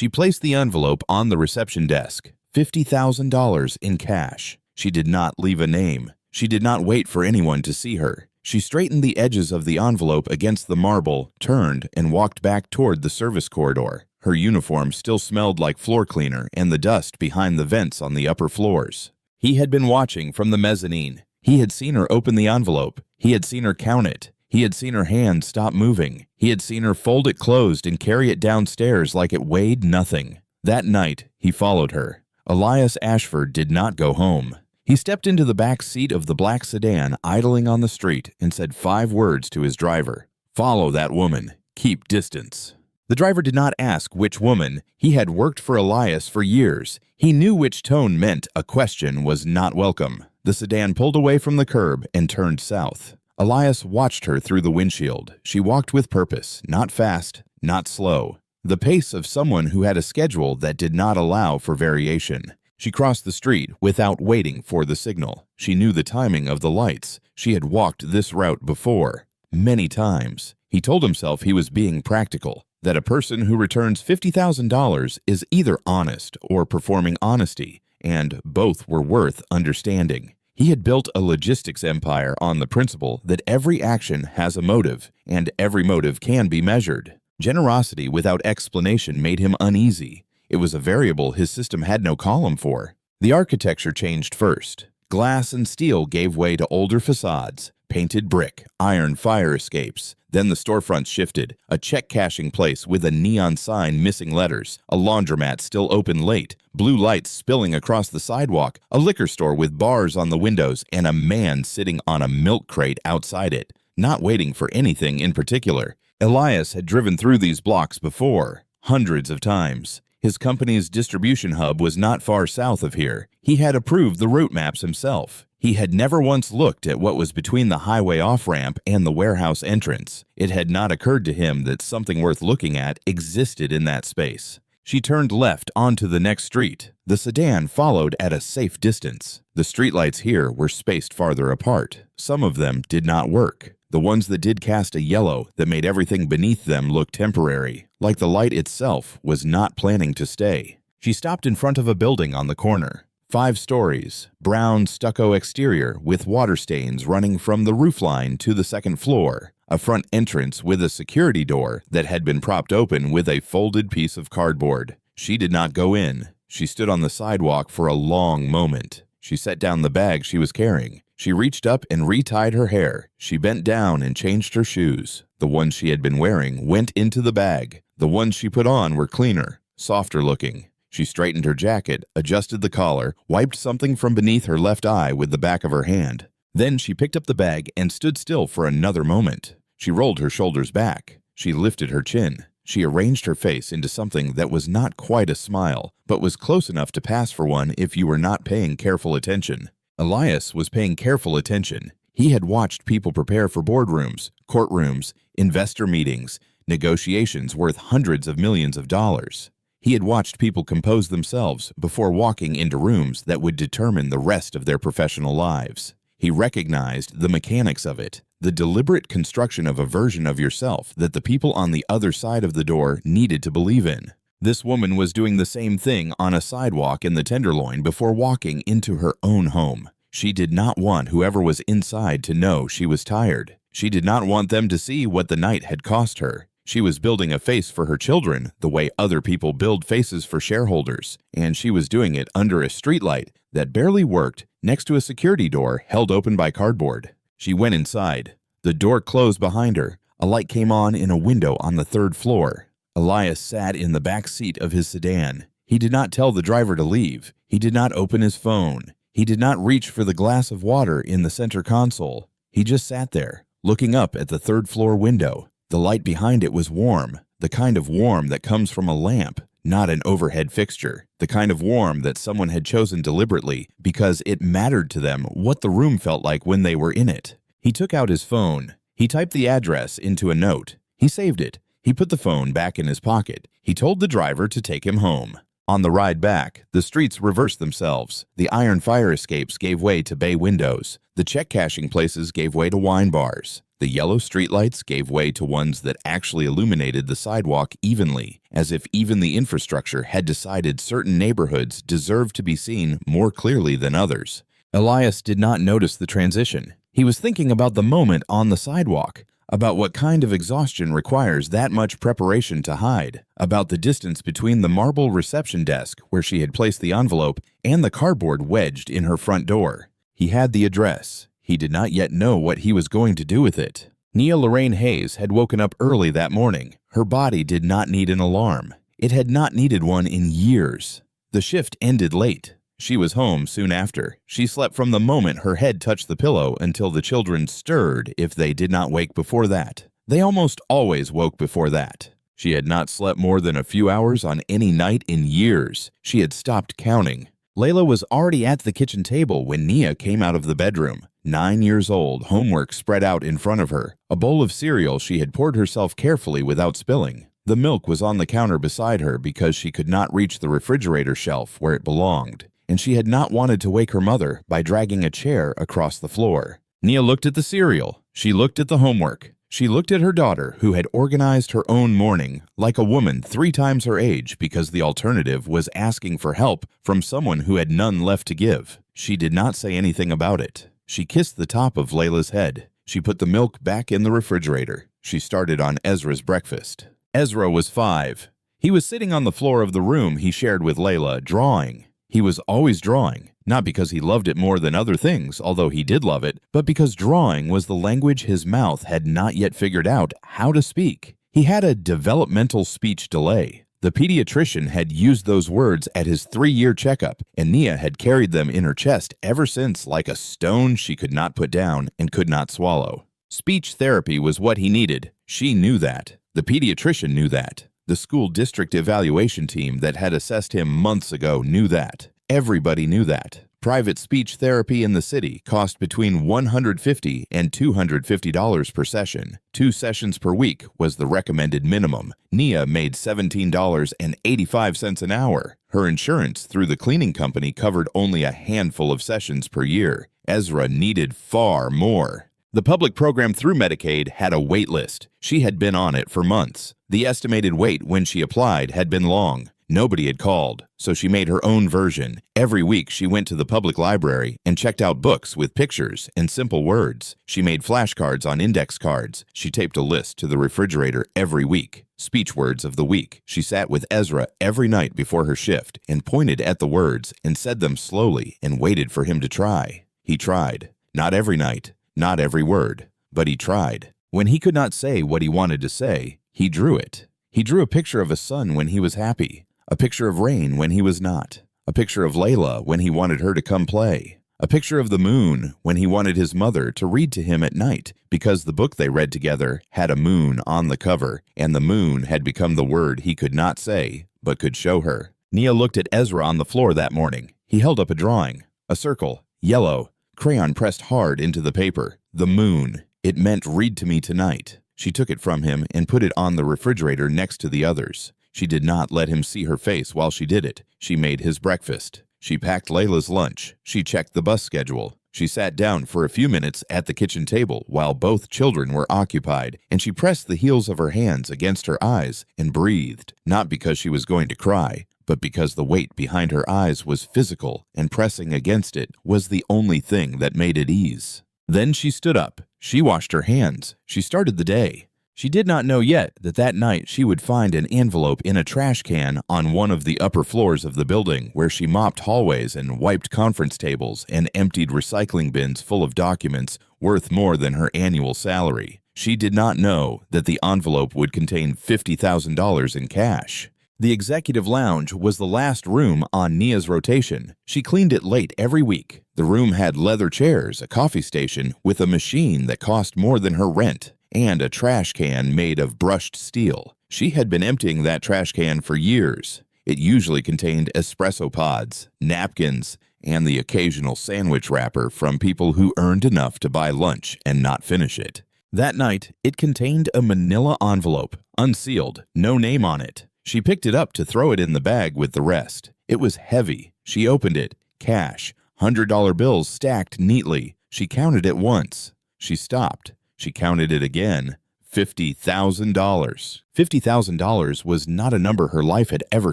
She placed the envelope on the reception desk. $50,000 in cash. She did not leave a name. She did not wait for anyone to see her. She straightened the edges of the envelope against the marble, turned, and walked back toward the service corridor. Her uniform still smelled like floor cleaner and the dust behind the vents on the upper floors. He had been watching from the mezzanine. He had seen her open the envelope. He had seen her count it. He had seen her hand stop moving. He had seen her fold it closed and carry it downstairs like it weighed nothing. That night, he followed her. Elias Ashford did not go home. He stepped into the back seat of the black sedan idling on the street and said 5 words to his driver. "Follow that woman. Keep distance." The driver did not ask which woman. He had worked for Elias for years. He knew which tone meant a question was not welcome. The sedan pulled away from the curb and turned south. Elias watched her through the windshield. She walked with purpose, not fast, not slow. The pace of someone who had a schedule that did not allow for variation. She crossed the street without waiting for the signal. She knew the timing of the lights. She had walked this route before, many times. He told himself he was being practical, that a person who returns $50,000 is either honest or performing honesty, and both were worth understanding. He had built a logistics empire on the principle that every action has a motive, and every motive can be measured. Generosity without explanation made him uneasy. It was a variable his system had no column for. The architecture changed first. Glass and steel gave way to older facades, painted brick, iron fire escapes. Then the storefronts shifted, a check-cashing place with a neon sign missing letters, a laundromat still open late, blue lights spilling across the sidewalk, a liquor store with bars on the windows, and a man sitting on a milk crate outside it, not waiting for anything in particular. Elias had driven through these blocks before, hundreds of times. His company's distribution hub was not far south of here. He had approved the route maps himself. He had never once looked at what was between the highway off-ramp and the warehouse entrance. It had not occurred to him that something worth looking at existed in that space. She turned left onto the next street. The sedan followed at a safe distance. The streetlights here were spaced farther apart. Some of them did not work. The ones that did cast a yellow that made everything beneath them look temporary, like the light itself was not planning to stay. She stopped in front of a building on the corner. 5 stories, brown stucco exterior with water stains running from the roofline to the second floor, a front entrance with a security door that had been propped open with a folded piece of cardboard. She did not go in. She stood on the sidewalk for a long moment. She set down the bag she was carrying. She reached up and retied her hair. She bent down and changed her shoes. The ones she had been wearing went into the bag. The ones she put on were cleaner, softer looking. She straightened her jacket, adjusted the collar, wiped something from beneath her left eye with the back of her hand. Then she picked up the bag and stood still for another moment. She rolled her shoulders back. She lifted her chin. She arranged her face into something that was not quite a smile, but was close enough to pass for one if you were not paying careful attention. Elias was paying careful attention. He had watched people prepare for boardrooms, courtrooms, investor meetings, negotiations worth hundreds of millions of dollars. He had watched people compose themselves before walking into rooms that would determine the rest of their professional lives. He recognized the mechanics of it, the deliberate construction of a version of yourself that the people on the other side of the door needed to believe in. This woman was doing the same thing on a sidewalk in the Tenderloin before walking into her own home. She did not want whoever was inside to know she was tired. She did not want them to see what the night had cost her. She was building a face for her children the way other people build faces for shareholders, and she was doing it under a streetlight that barely worked next to a security door held open by cardboard. She went inside. The door closed behind her. A light came on in a window on the 3rd floor. Elias sat in the back seat of his sedan. He did not tell the driver to leave. He did not open his phone. He did not reach for the glass of water in the center console. He just sat there, looking up at the 3rd floor window. The light behind it was warm, the kind of warm that comes from a lamp, not an overhead fixture, the kind of warm that someone had chosen deliberately because it mattered to them what the room felt like when they were in it. He took out his phone. He typed the address into a note. He saved it. He put the phone back in his pocket. He told the driver to take him home. On the ride back, the streets reversed themselves. The iron fire escapes gave way to bay windows. The check-cashing places gave way to wine bars. The yellow streetlights gave way to ones that actually illuminated the sidewalk evenly, as if even the infrastructure had decided certain neighborhoods deserved to be seen more clearly than others. Elias did not notice the transition. He was thinking about the moment on the sidewalk, about what kind of exhaustion requires that much preparation to hide, about the distance between the marble reception desk where she had placed the envelope and the cardboard wedged in her front door. He had the address. He did not yet know what he was going to do with it. Nia Lorraine Hayes had woken up early that morning. Her body did not need an alarm. It had not needed one in years. The shift ended late. She was home soon after. She slept from the moment her head touched the pillow until the children stirred if they did not wake before that. They almost always woke before that. She had not slept more than a few hours on any night in years. She had stopped counting. Layla was already at the kitchen table when Nia came out of the bedroom. 9 years old, homework spread out in front of her. A bowl of cereal she had poured herself carefully without spilling. The milk was on the counter beside her because she could not reach the refrigerator shelf where it belonged, and she had not wanted to wake her mother by dragging a chair across the floor. Nia looked at the cereal. She looked at the homework. She looked at her daughter, who had organized her own morning like a woman 3 times her age because the alternative was asking for help from someone who had none left to give. She did not say anything about it. She kissed the top of Layla's head. She put the milk back in the refrigerator. She started on Ezra's breakfast. Ezra was 5. He was sitting on the floor of the room he shared with Layla, drawing. He was always drawing, not because he loved it more than other things, although he did love it, but because drawing was the language his mouth had not yet figured out how to speak. He had a developmental speech delay. The pediatrician had used those words at his 3-year checkup, and Nia had carried them in her chest ever since like a stone she could not put down and could not swallow. Speech therapy was what he needed. She knew that. The pediatrician knew that. The school district evaluation team that had assessed him months ago knew that. Everybody knew that. Private speech therapy in the city cost between $150 and $250 per session. 2 sessions per week was the recommended minimum. Nia made $17.85 an hour. Her insurance through the cleaning company covered only a handful of sessions per year. Ezra needed far more. The public program through Medicaid had a wait list. She had been on it for months. The estimated wait when she applied had been long. Nobody had called, so she made her own version. Every week she went to the public library and checked out books with pictures and simple words. She made flashcards on index cards. She taped a list to the refrigerator every week. Speech words of the week. She sat with Ezra every night before her shift and pointed at the words and said them slowly and waited for him to try. He tried. Not every night, not every word, but he tried. When he could not say what he wanted to say, he drew it. He drew a picture of a sun when he was happy. A picture of rain when he was not. A picture of Layla when he wanted her to come play. A picture of the moon when he wanted his mother to read to him at night because the book they read together had a moon on the cover, and the moon had become the word he could not say but could show her. Nia looked at Ezra on the floor that morning. He held up a drawing. A circle, yellow, crayon pressed hard into the paper. The moon. It meant read to me tonight. She took it from him and put it on the refrigerator next to the others. She did not let him see her face while she did it. She made his breakfast. She packed Layla's lunch. She checked the bus schedule. She sat down for a few minutes at the kitchen table while both children were occupied, and she pressed the heels of her hands against her eyes and breathed, not because she was going to cry, but because the weight behind her eyes was physical, and pressing against it was the only thing that made it ease. Then she stood up. She washed her hands. She started the day. She did not know yet that night she would find an envelope in a trash can on one of the upper floors of the building where she mopped hallways and wiped conference tables and emptied recycling bins full of documents worth more than her annual salary. She did not know that the envelope would contain $50,000 in cash. The executive lounge was the last room on Nia's rotation. She cleaned it late every week. The room had leather chairs, a coffee station with a machine that cost more than her rent, and a trash can made of brushed steel. She had been emptying that trash can for years. It usually contained espresso pods, napkins, and the occasional sandwich wrapper from people who earned enough to buy lunch and not finish it. That night, it contained a manila envelope, unsealed, no name on it. She picked it up to throw it in the bag with the rest. It was heavy. She opened it. Cash. $100 bills stacked neatly. She counted it once. She stopped. She counted it again. $50,000. $50,000 was not a number her life had ever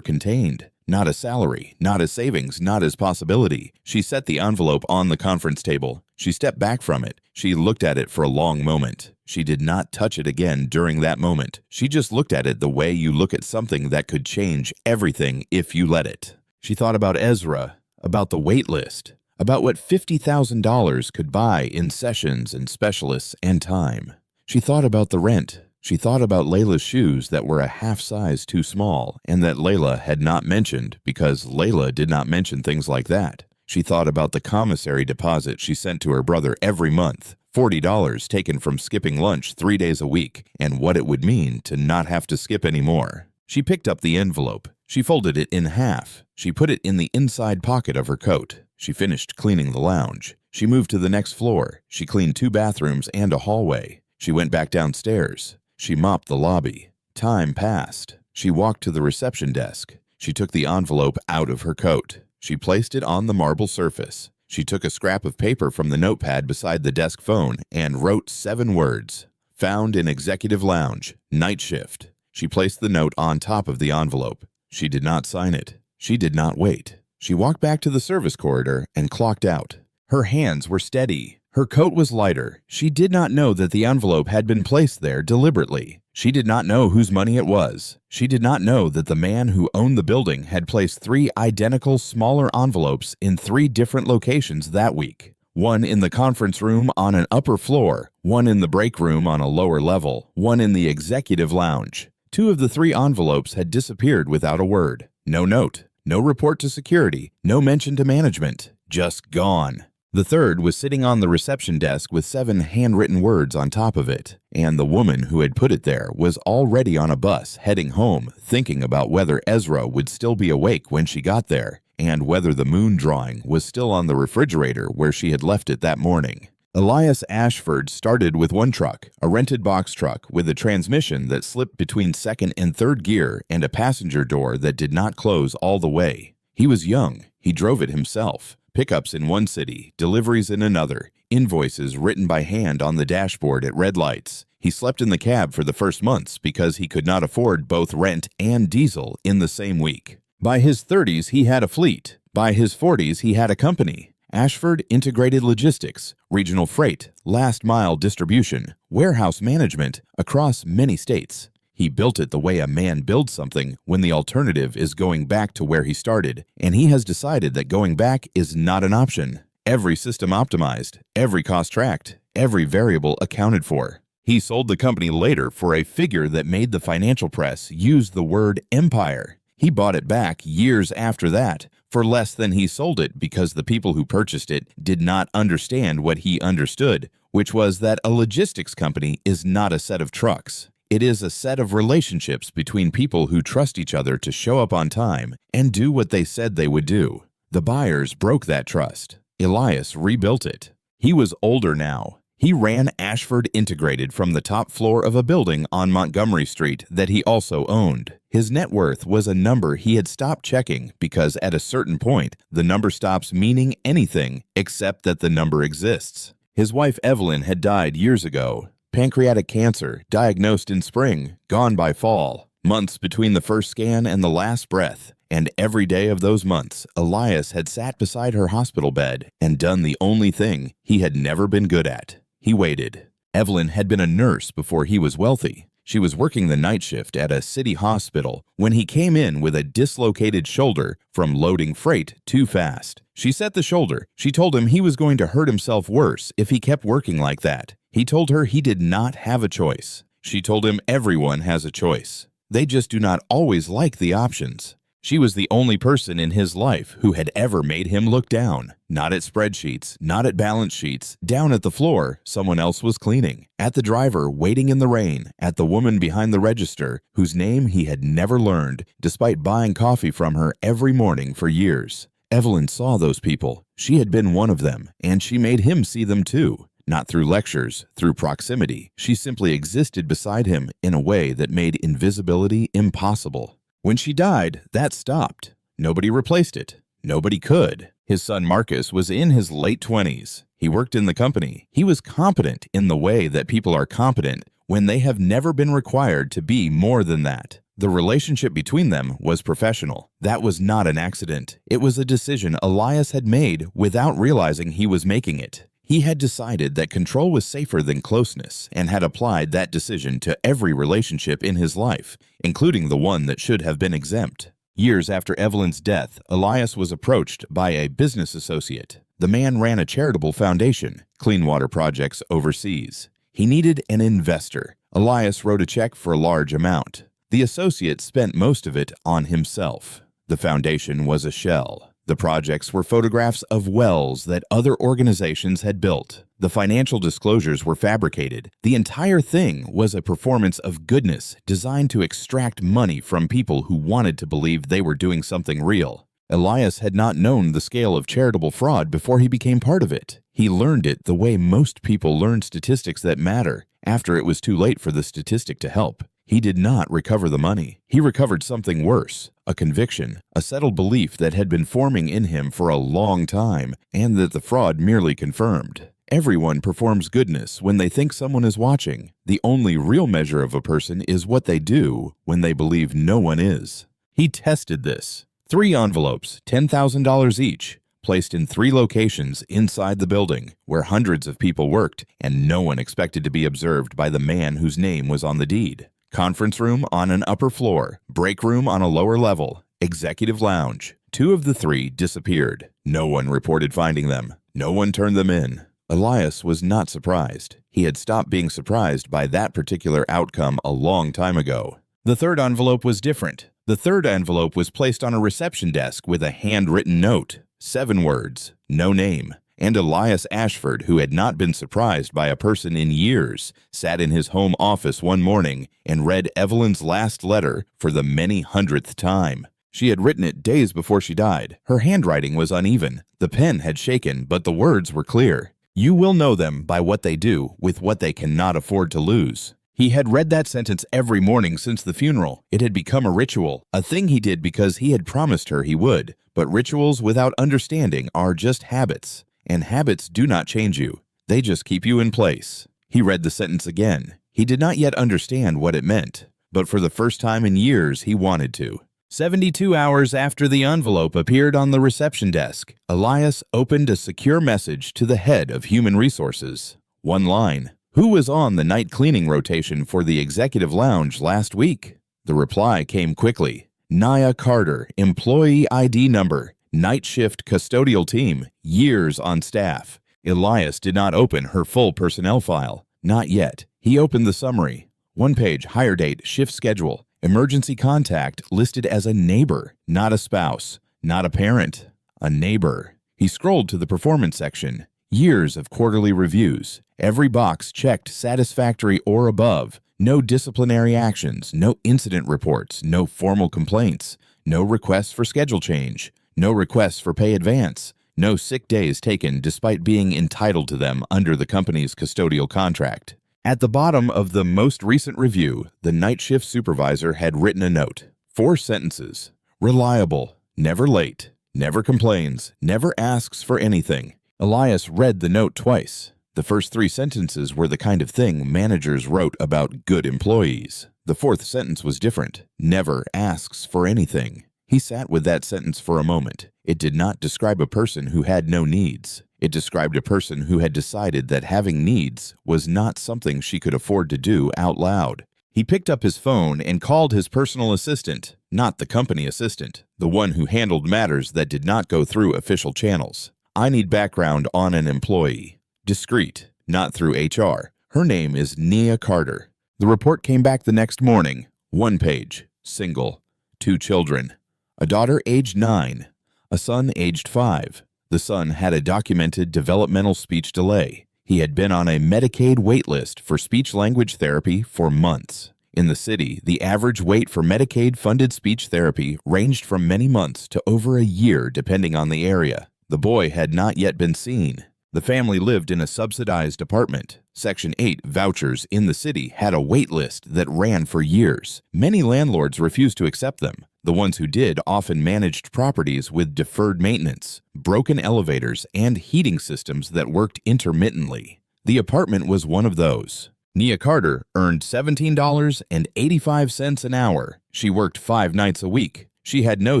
contained. Not a salary, not a savings, not as possibility. She set the envelope on the conference table. She stepped back from it. She looked at it for a long moment. She did not touch it again during that moment. She just looked at it the way you look at something that could change everything if you let it. She thought about Ezra, about the wait list, about what $50,000 could buy in sessions and specialists and time. She thought about the rent. She thought about Layla's shoes that were a half size too small and that Layla had not mentioned because Layla did not mention things like that. She thought about the commissary deposit she sent to her brother every month, $40 taken from skipping lunch 3 days a week, and what it would mean to not have to skip anymore. She picked up the envelope. She folded it in half. She put it in the inside pocket of her coat. She finished cleaning the lounge. She moved to the next floor. She cleaned 2 bathrooms and a hallway. She went back downstairs. She mopped the lobby. Time passed. She walked to the reception desk. She took the envelope out of her coat. She placed it on the marble surface. She took a scrap of paper from the notepad beside the desk phone and wrote 7 words. Found in executive lounge, night shift. She placed the note on top of the envelope. She did not sign it. She did not wait. She walked back to the service corridor and clocked out. Her hands were steady. Her coat was lighter. She did not know that the envelope had been placed there deliberately. She did not know whose money it was. She did not know that the man who owned the building had placed 3 identical smaller envelopes in 3 different locations that week. One in the conference room on an upper floor, one in the break room on a lower level, one in the executive lounge. 2 of the 3 envelopes had disappeared without a word. No note, no report to security, no mention to management. Just gone. The 3rd was sitting on the reception desk with 7 handwritten words on top of it, and the woman who had put it there was already on a bus heading home, thinking about whether Ezra would still be awake when she got there, and whether the moon drawing was still on the refrigerator where she had left it that morning. Elias Ashford started with one truck, a rented box truck with a transmission that slipped between 2nd and 3rd gear and a passenger door that did not close all the way. He was young. He drove it himself. Pickups in one city, deliveries in another, invoices written by hand on the dashboard at red lights. He slept in the cab for the first months because he could not afford both rent and diesel in the same week. By his 30s, he had a fleet. By his 40s, he had a company. Ashford Integrated Logistics, regional freight, last mile distribution, warehouse management across many states. He built it the way a man builds something when the alternative is going back to where he started, and he has decided that going back is not an option. Every system optimized, every cost tracked, every variable accounted for. He sold the company later for a figure that made the financial press use the word empire. He bought it back years after that for less than he sold it because the people who purchased it did not understand what he understood, which was that a logistics company is not a set of trucks. It is a set of relationships between people who trust each other to show up on time and do what they said they would do. The buyers broke that trust. Elias rebuilt it. He was older now. He ran Ashford Integrated from the top floor of a building on Montgomery Street that he also owned. His net worth was a number he had stopped checking because at a certain point, the number stops meaning anything except that the number exists. His wife Evelyn had died years ago. Pancreatic cancer, diagnosed in spring, gone by fall. Months between the first scan and the last breath. And every day of those months, Elias had sat beside her hospital bed and done the only thing he had never been good at. He waited. Evelyn had been a nurse before he was wealthy. She was working the night shift at a city hospital when he came in with a dislocated shoulder from loading freight too fast. She set the shoulder. She told him he was going to hurt himself worse if he kept working like that. He told her he did not have a choice. She told him everyone has a choice. They just do not always like the options. She was the only person in his life who had ever made him look down. Not at spreadsheets, not at balance sheets, down at the floor someone else was cleaning, at the driver waiting in the rain, at the woman behind the register whose name he had never learned, despite buying coffee from her every morning for years. Evelyn saw those people. She had been one of them, and she made him see them too. Not through lectures, through proximity. She simply existed beside him in a way that made invisibility impossible. When she died, that stopped. Nobody replaced it. Nobody could. His son Marcus was in his late 20s. He worked in the company. He was competent in the way that people are competent when they have never been required to be more than that. The relationship between them was professional. That was not an accident. It was a decision Elias had made without realizing he was making it. He had decided that control was safer than closeness and had applied that decision to every relationship in his life, including the one that should have been exempt. Years after Evelyn's death, Elias was approached by a business associate. The man ran a charitable foundation, Clean Water Projects overseas. He needed an investor. Elias wrote a check for a large amount. The associate spent most of it on himself. The foundation was a shell. The projects were photographs of wells that other organizations had built. The financial disclosures were fabricated. The entire thing was a performance of goodness designed to extract money from people who wanted to believe they were doing something real. Elias had not known the scale of charitable fraud before he became part of it. He learned it the way most people learn statistics that matter, after it was too late for the statistic to help. He did not recover the money. He recovered something worse, a conviction, a settled belief that had been forming in him for a long time and that the fraud merely confirmed. Everyone performs goodness when they think someone is watching. The only real measure of a person is what they do when they believe no one is. He tested this. 3 envelopes, $10,000 each, placed in 3 locations inside the building where hundreds of people worked and no one expected to be observed by the man whose name was on the deed. Conference room on an upper floor, break room on a lower level, executive lounge. 2 of the 3 disappeared. No one reported finding them. No one turned them in. Elias was not surprised. He had stopped being surprised by that particular outcome a long time ago. The 3rd envelope was different. The 3rd envelope was placed on a reception desk with a handwritten note. 7 words, no name. And Elias Ashford, who had not been surprised by a person in years, sat in his home office one morning and read Evelyn's last letter for the many hundredth time. She had written it days before she died. Her handwriting was uneven. The pen had shaken, but the words were clear. You will know them by what they do with what they cannot afford to lose. He had read that sentence every morning since the funeral. It had become a ritual, a thing he did because he had promised her he would. But rituals without understanding are just habits. And habits do not change you. They just keep you in place. He read the sentence again. He did not yet understand what it meant, but for the first time in years, he wanted to. 72 hours after the envelope appeared on the reception desk, Elias opened a secure message to the head of Human Resources. One line, "Who was on the night cleaning rotation for the executive lounge last week?" The reply came quickly. Nia Carter, employee ID number, night shift custodial team, years on staff. Elias did not open her full personnel file. Not yet. He opened the summary. 1 page, hire date, shift schedule, emergency contact listed as a neighbor, not a spouse, not a parent, a neighbor. He scrolled to the performance section. Years of quarterly reviews. Every box checked satisfactory or above. No disciplinary actions, no incident reports, no formal complaints, no requests for schedule change. No requests for pay advance. No sick days taken despite being entitled to them under the company's custodial contract. At the bottom of the most recent review, the night shift supervisor had written a note. 4 sentences. Reliable, never late, never complains, never asks for anything. Elias read the note twice. The first 3 sentences were the kind of thing managers wrote about good employees. The 4th sentence was different. Never asks for anything. He sat with that sentence for a moment. It did not describe a person who had no needs. It described a person who had decided that having needs was not something she could afford to do out loud. He picked up his phone and called his personal assistant, not the company assistant, the one who handled matters that did not go through official channels. I need background on an employee. Discreet, not through HR. Her name is Nia Carter. The report came back the next morning. 1 page, single, 2 children. A daughter aged 9, a son aged 5. The son had a documented developmental speech delay. He had been on a Medicaid wait list for speech-language therapy for months. In the city, the average wait for Medicaid-funded speech therapy ranged from many months to over a year depending on the area. The boy had not yet been seen. The family lived in a subsidized apartment. Section 8 vouchers in the city had a wait list that ran for years. Many landlords refused to accept them. The ones who did often managed properties with deferred maintenance, broken elevators, and heating systems that worked intermittently. The apartment was one of those. Nia Carter earned $17.85 an hour. She worked 5 nights a week. She had no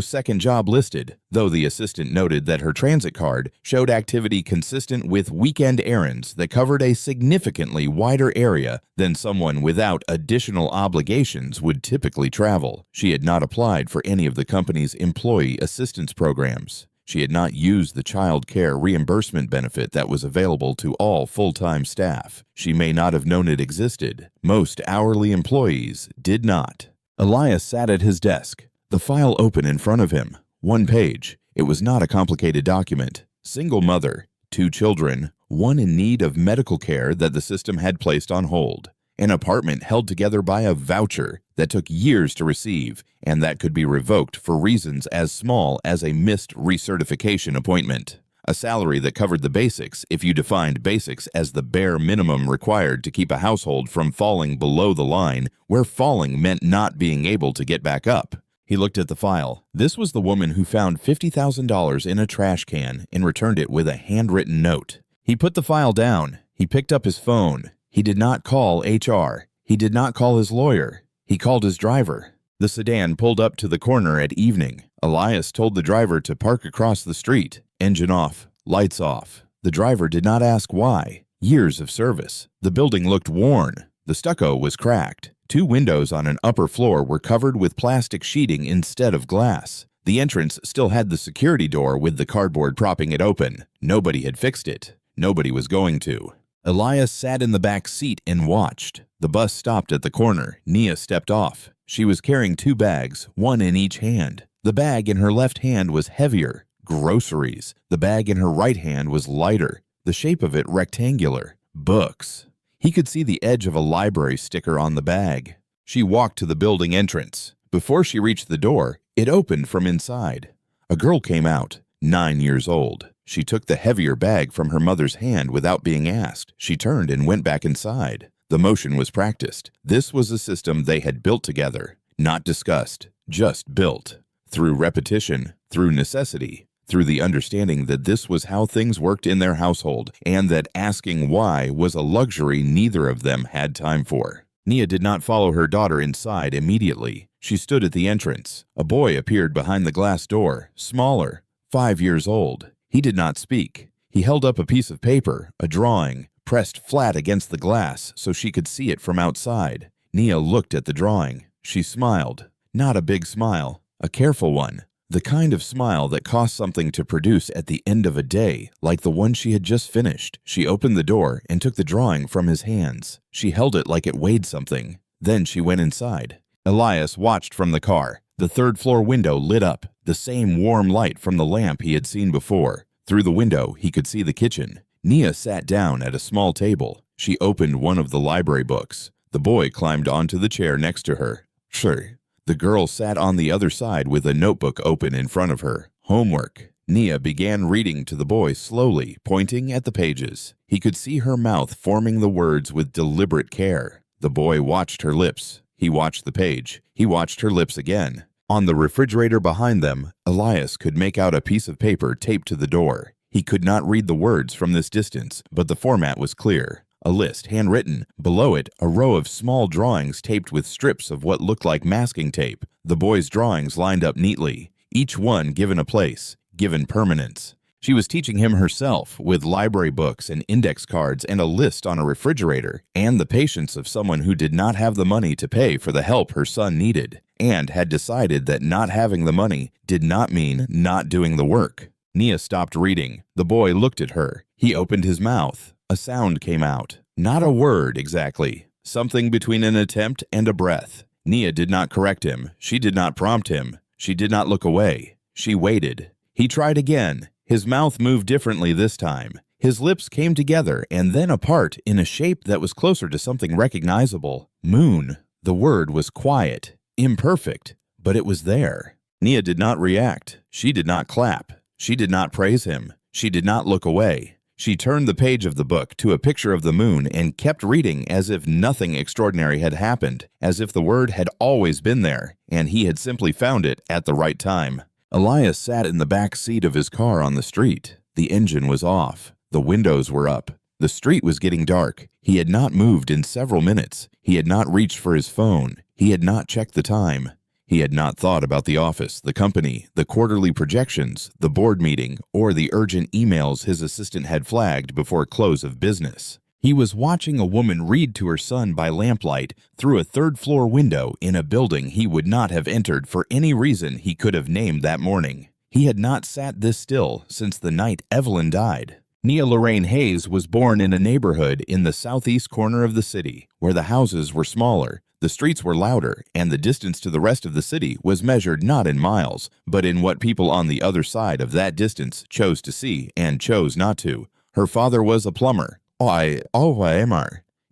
second job listed, though the assistant noted that her transit card showed activity consistent with weekend errands that covered a significantly wider area than someone without additional obligations would typically travel. She had not applied for any of the company's employee assistance programs. She had not used the child care reimbursement benefit that was available to all full-time staff. She may not have known it existed. Most hourly employees did not. Elias sat at his desk, the file open in front of him. 1 page. It was not a complicated document. Single mother, 2 children, one in need of medical care that the system had placed on hold. An apartment held together by a voucher that took years to receive and that could be revoked for reasons as small as a missed recertification appointment. A salary that covered the basics if you defined basics as the bare minimum required to keep a household from falling below the line, where falling meant not being able to get back up. He looked at the file. This was the woman who found $50,000 in a trash can and returned it with a handwritten note. He put the file down. He picked up his phone. He did not call HR. He did not call his lawyer. He called his driver. The sedan pulled up to the corner at evening. Elias told the driver to park across the street. Engine off. Lights off. The driver did not ask why. Years of service. The building looked worn. The stucco was cracked. 2 windows on an upper floor were covered with plastic sheeting instead of glass. The entrance still had the security door with the cardboard propping it open. Nobody had fixed it. Nobody was going to. Elias sat in the back seat and watched. The bus stopped at the corner. Nia stepped off. She was carrying 2 bags, one in each hand. The bag in her left hand was heavier. Groceries. The bag in her right hand was lighter. The shape of it rectangular. Books. He could see the edge of a library sticker on the bag. She walked to the building entrance. Before she reached the door, it opened from inside. A girl came out, 9 years old. She took the heavier bag from her mother's hand without being asked. She turned and went back inside. The motion was practiced. This was a system they had built together, not discussed, just built. Through repetition, through necessity, through the understanding that this was how things worked in their household, and that asking why was a luxury neither of them had time for. Nia did not follow her daughter inside immediately. She stood at the entrance. A boy appeared behind the glass door, smaller, 5 years old. He did not speak. He held up a piece of paper, a drawing, pressed flat against the glass so she could see it from outside. Nia looked at the drawing. She smiled. Not a big smile, a careful one. The kind of smile that costs something to produce at the end of a day, like the one she had just finished. She opened the door and took the drawing from his hands. She held it like it weighed something. Then she went inside. Elias watched from the car. The 3rd-floor window lit up, the same warm light from the lamp he had seen before. Through the window, he could see the kitchen. Nia sat down at a small table. She opened one of the library books. The boy climbed onto the chair next to her. Sure. The girl sat on the other side with a notebook open in front of her. Homework. Nia began reading to the boy slowly, pointing at the pages. He could see her mouth forming the words with deliberate care. The boy watched her lips. He watched the page. He watched her lips again. On the refrigerator behind them, Elias could make out a piece of paper taped to the door. He could not read the words from this distance, but the format was clear. A list, handwritten. Below it, a row of small drawings taped with strips of what looked like masking tape. The boy's drawings lined up neatly, each one given a place, given permanence. She was teaching him herself, with library books and index cards and a list on a refrigerator, and the patience of someone who did not have the money to pay for the help her son needed, and had decided that not having the money did not mean not doing the work. Nia stopped reading. The boy looked at her. He opened his mouth. A sound came out. Not a word exactly. Something between an attempt and a breath. Nia did not correct him. She did not prompt him. She did not look away. She waited. He tried again. His mouth moved differently this time. His lips came together and then apart in a shape that was closer to something recognizable. Moon. The word was quiet, imperfect, but it was there. Nia did not react. She did not clap. She did not praise him. She did not look away. She turned the page of the book to a picture of the moon and kept reading as if nothing extraordinary had happened, as if the word had always been there, and he had simply found it at the right time. Elias sat in the back seat of his car on the street. The engine was off. The windows were up. The street was getting dark. He had not moved in several minutes. He had not reached for his phone. He had not checked the time. He had not thought about the office, the company, the quarterly projections, the board meeting, or the urgent emails his assistant had flagged before close of business. He was watching a woman read to her son by lamplight through a third-floor window in a building he would not have entered for any reason he could have named that morning. He had not sat this still since the night Evelyn died. Nia Lorraine Hayes was born in a neighborhood in the southeast corner of the city, where the houses were smaller, the streets were louder, and the distance to the rest of the city was measured not in miles, but in what people on the other side of that distance chose to see and chose not to. Her father was a plumber.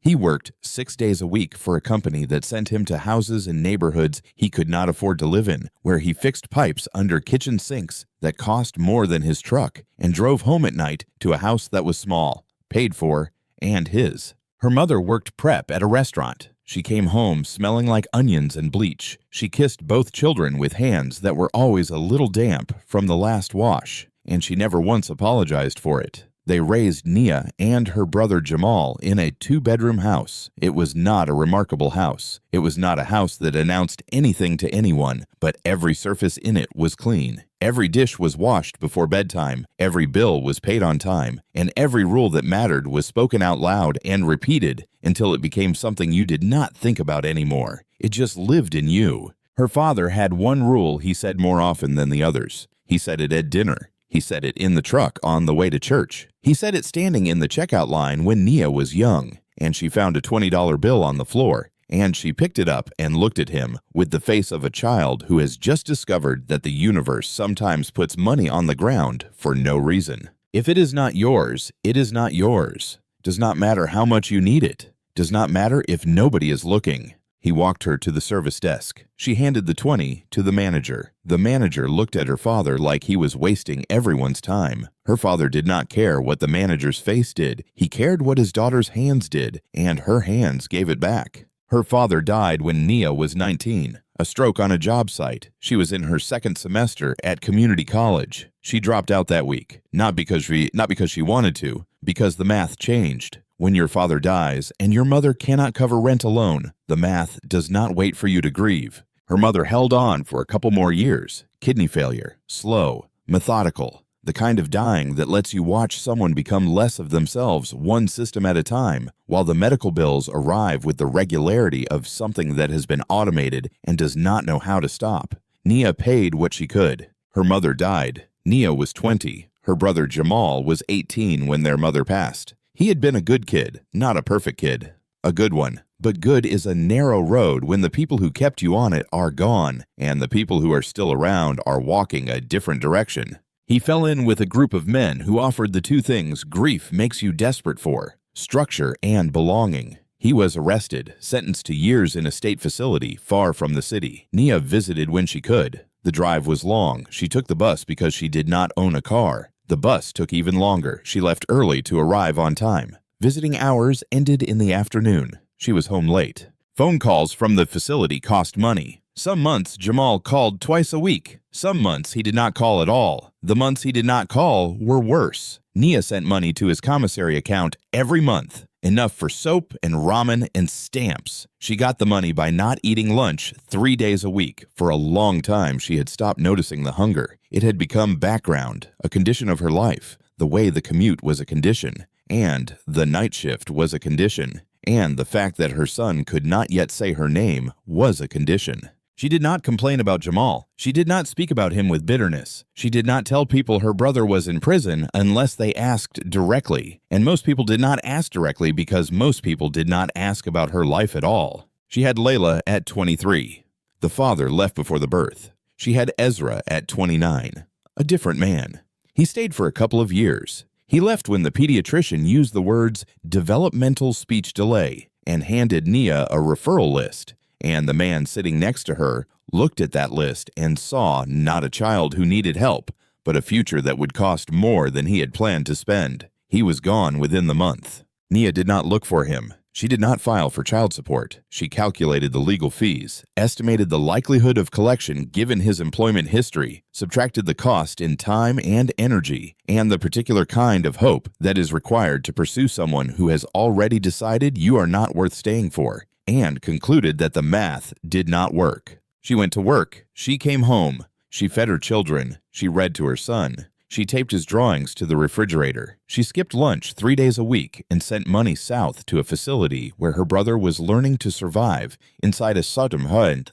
He worked 6 days a week for a company that sent him to houses in neighborhoods he could not afford to live in, where he fixed pipes under kitchen sinks that cost more than his truck, and drove home at night to a house that was small, paid for, and his. Her mother worked prep at a restaurant. She came home smelling like onions and bleach. She kissed both children with hands that were always a little damp from the last wash, and she never once apologized for it. They raised Nia and her brother Jamal in a 2-bedroom house. It was not a remarkable house. It was not a house that announced anything to anyone, but every surface in it was clean. Every dish was washed before bedtime, every bill was paid on time, and every rule that mattered was spoken out loud and repeated until it became something you did not think about anymore. It just lived in you. Her father had one rule he said more often than the others. He said it at dinner. He said it in the truck on the way to church. He said it standing in the checkout line when Nia was young, and she found a $20 bill on the floor, and she picked it up and looked at him with the face of a child who has just discovered that the universe sometimes puts money on the ground for no reason. If it is not yours, it is not yours. Does not matter how much you need it. Does not matter if nobody is looking. He walked her to the service desk. She handed the 20 to the manager. The manager looked at her father like he was wasting everyone's time. Her father did not care what the manager's face did. He cared what his daughter's hands did, and her hands gave it back. Her father died when Nia was 19, a stroke on a job site. She was in her second semester at community college. She dropped out that week, not because she wanted to, because the math changed. When your father dies and your mother cannot cover rent alone, the math does not wait for you to grieve. Her mother held on for a couple more years. Kidney failure, slow, methodical, the kind of dying that lets you watch someone become less of themselves one system at a time, while the medical bills arrive with the regularity of something that has been automated and does not know how to stop. Nia paid what she could. Her mother died. Nia was 20. Her brother Jamal was 18 when their mother passed. He had been a good kid, not a perfect kid. A good one. But good is a narrow road when the people who kept you on it are gone, and the people who are still around are walking a different direction. He fell in with a group of men who offered the two things grief makes you desperate for: structure and belonging. He was arrested, sentenced to years in a state facility far from the city. Nia visited when she could. The drive was long. She took the bus because she did not own a car. The bus took even longer. She left early to arrive on time. Visiting hours ended in the afternoon. She was home late. Phone calls from the facility cost money. Some months Jamal called twice a week. Some months he did not call at all. The months he did not call were worse. Nia sent money to his commissary account every month, enough for soap and ramen and stamps. She got the money by not eating lunch 3 days a week. For a long time she had stopped noticing the hunger. It had become background, a condition of her life, the way the commute was a condition, and the night shift was a condition, and the fact that her son could not yet say her name was a condition. She did not complain about Jamal. She did not speak about him with bitterness. She did not tell people her brother was in prison unless they asked directly. And most people did not ask directly because most people did not ask about her life at all. She had Layla at 23. The father left before the birth. She had Ezra at 29. A different man. He stayed for a couple of years. He left when the pediatrician used the words developmental speech delay and handed Nia a referral list. And the man sitting next to her looked at that list and saw not a child who needed help, but a future that would cost more than he had planned to spend. He was gone within the month. Nia did not look for him. She did not file for child support. She calculated the legal fees, estimated the likelihood of collection given his employment history, subtracted the cost in time and energy, and the particular kind of hope that is required to pursue someone who has already decided you are not worth staying for, and concluded that the math did not work. She went to work. She came home. She fed her children. She read to her son. She taped his drawings to the refrigerator. She skipped lunch 3 days a week and sent money south to a facility where her brother was learning to survive inside a Sodom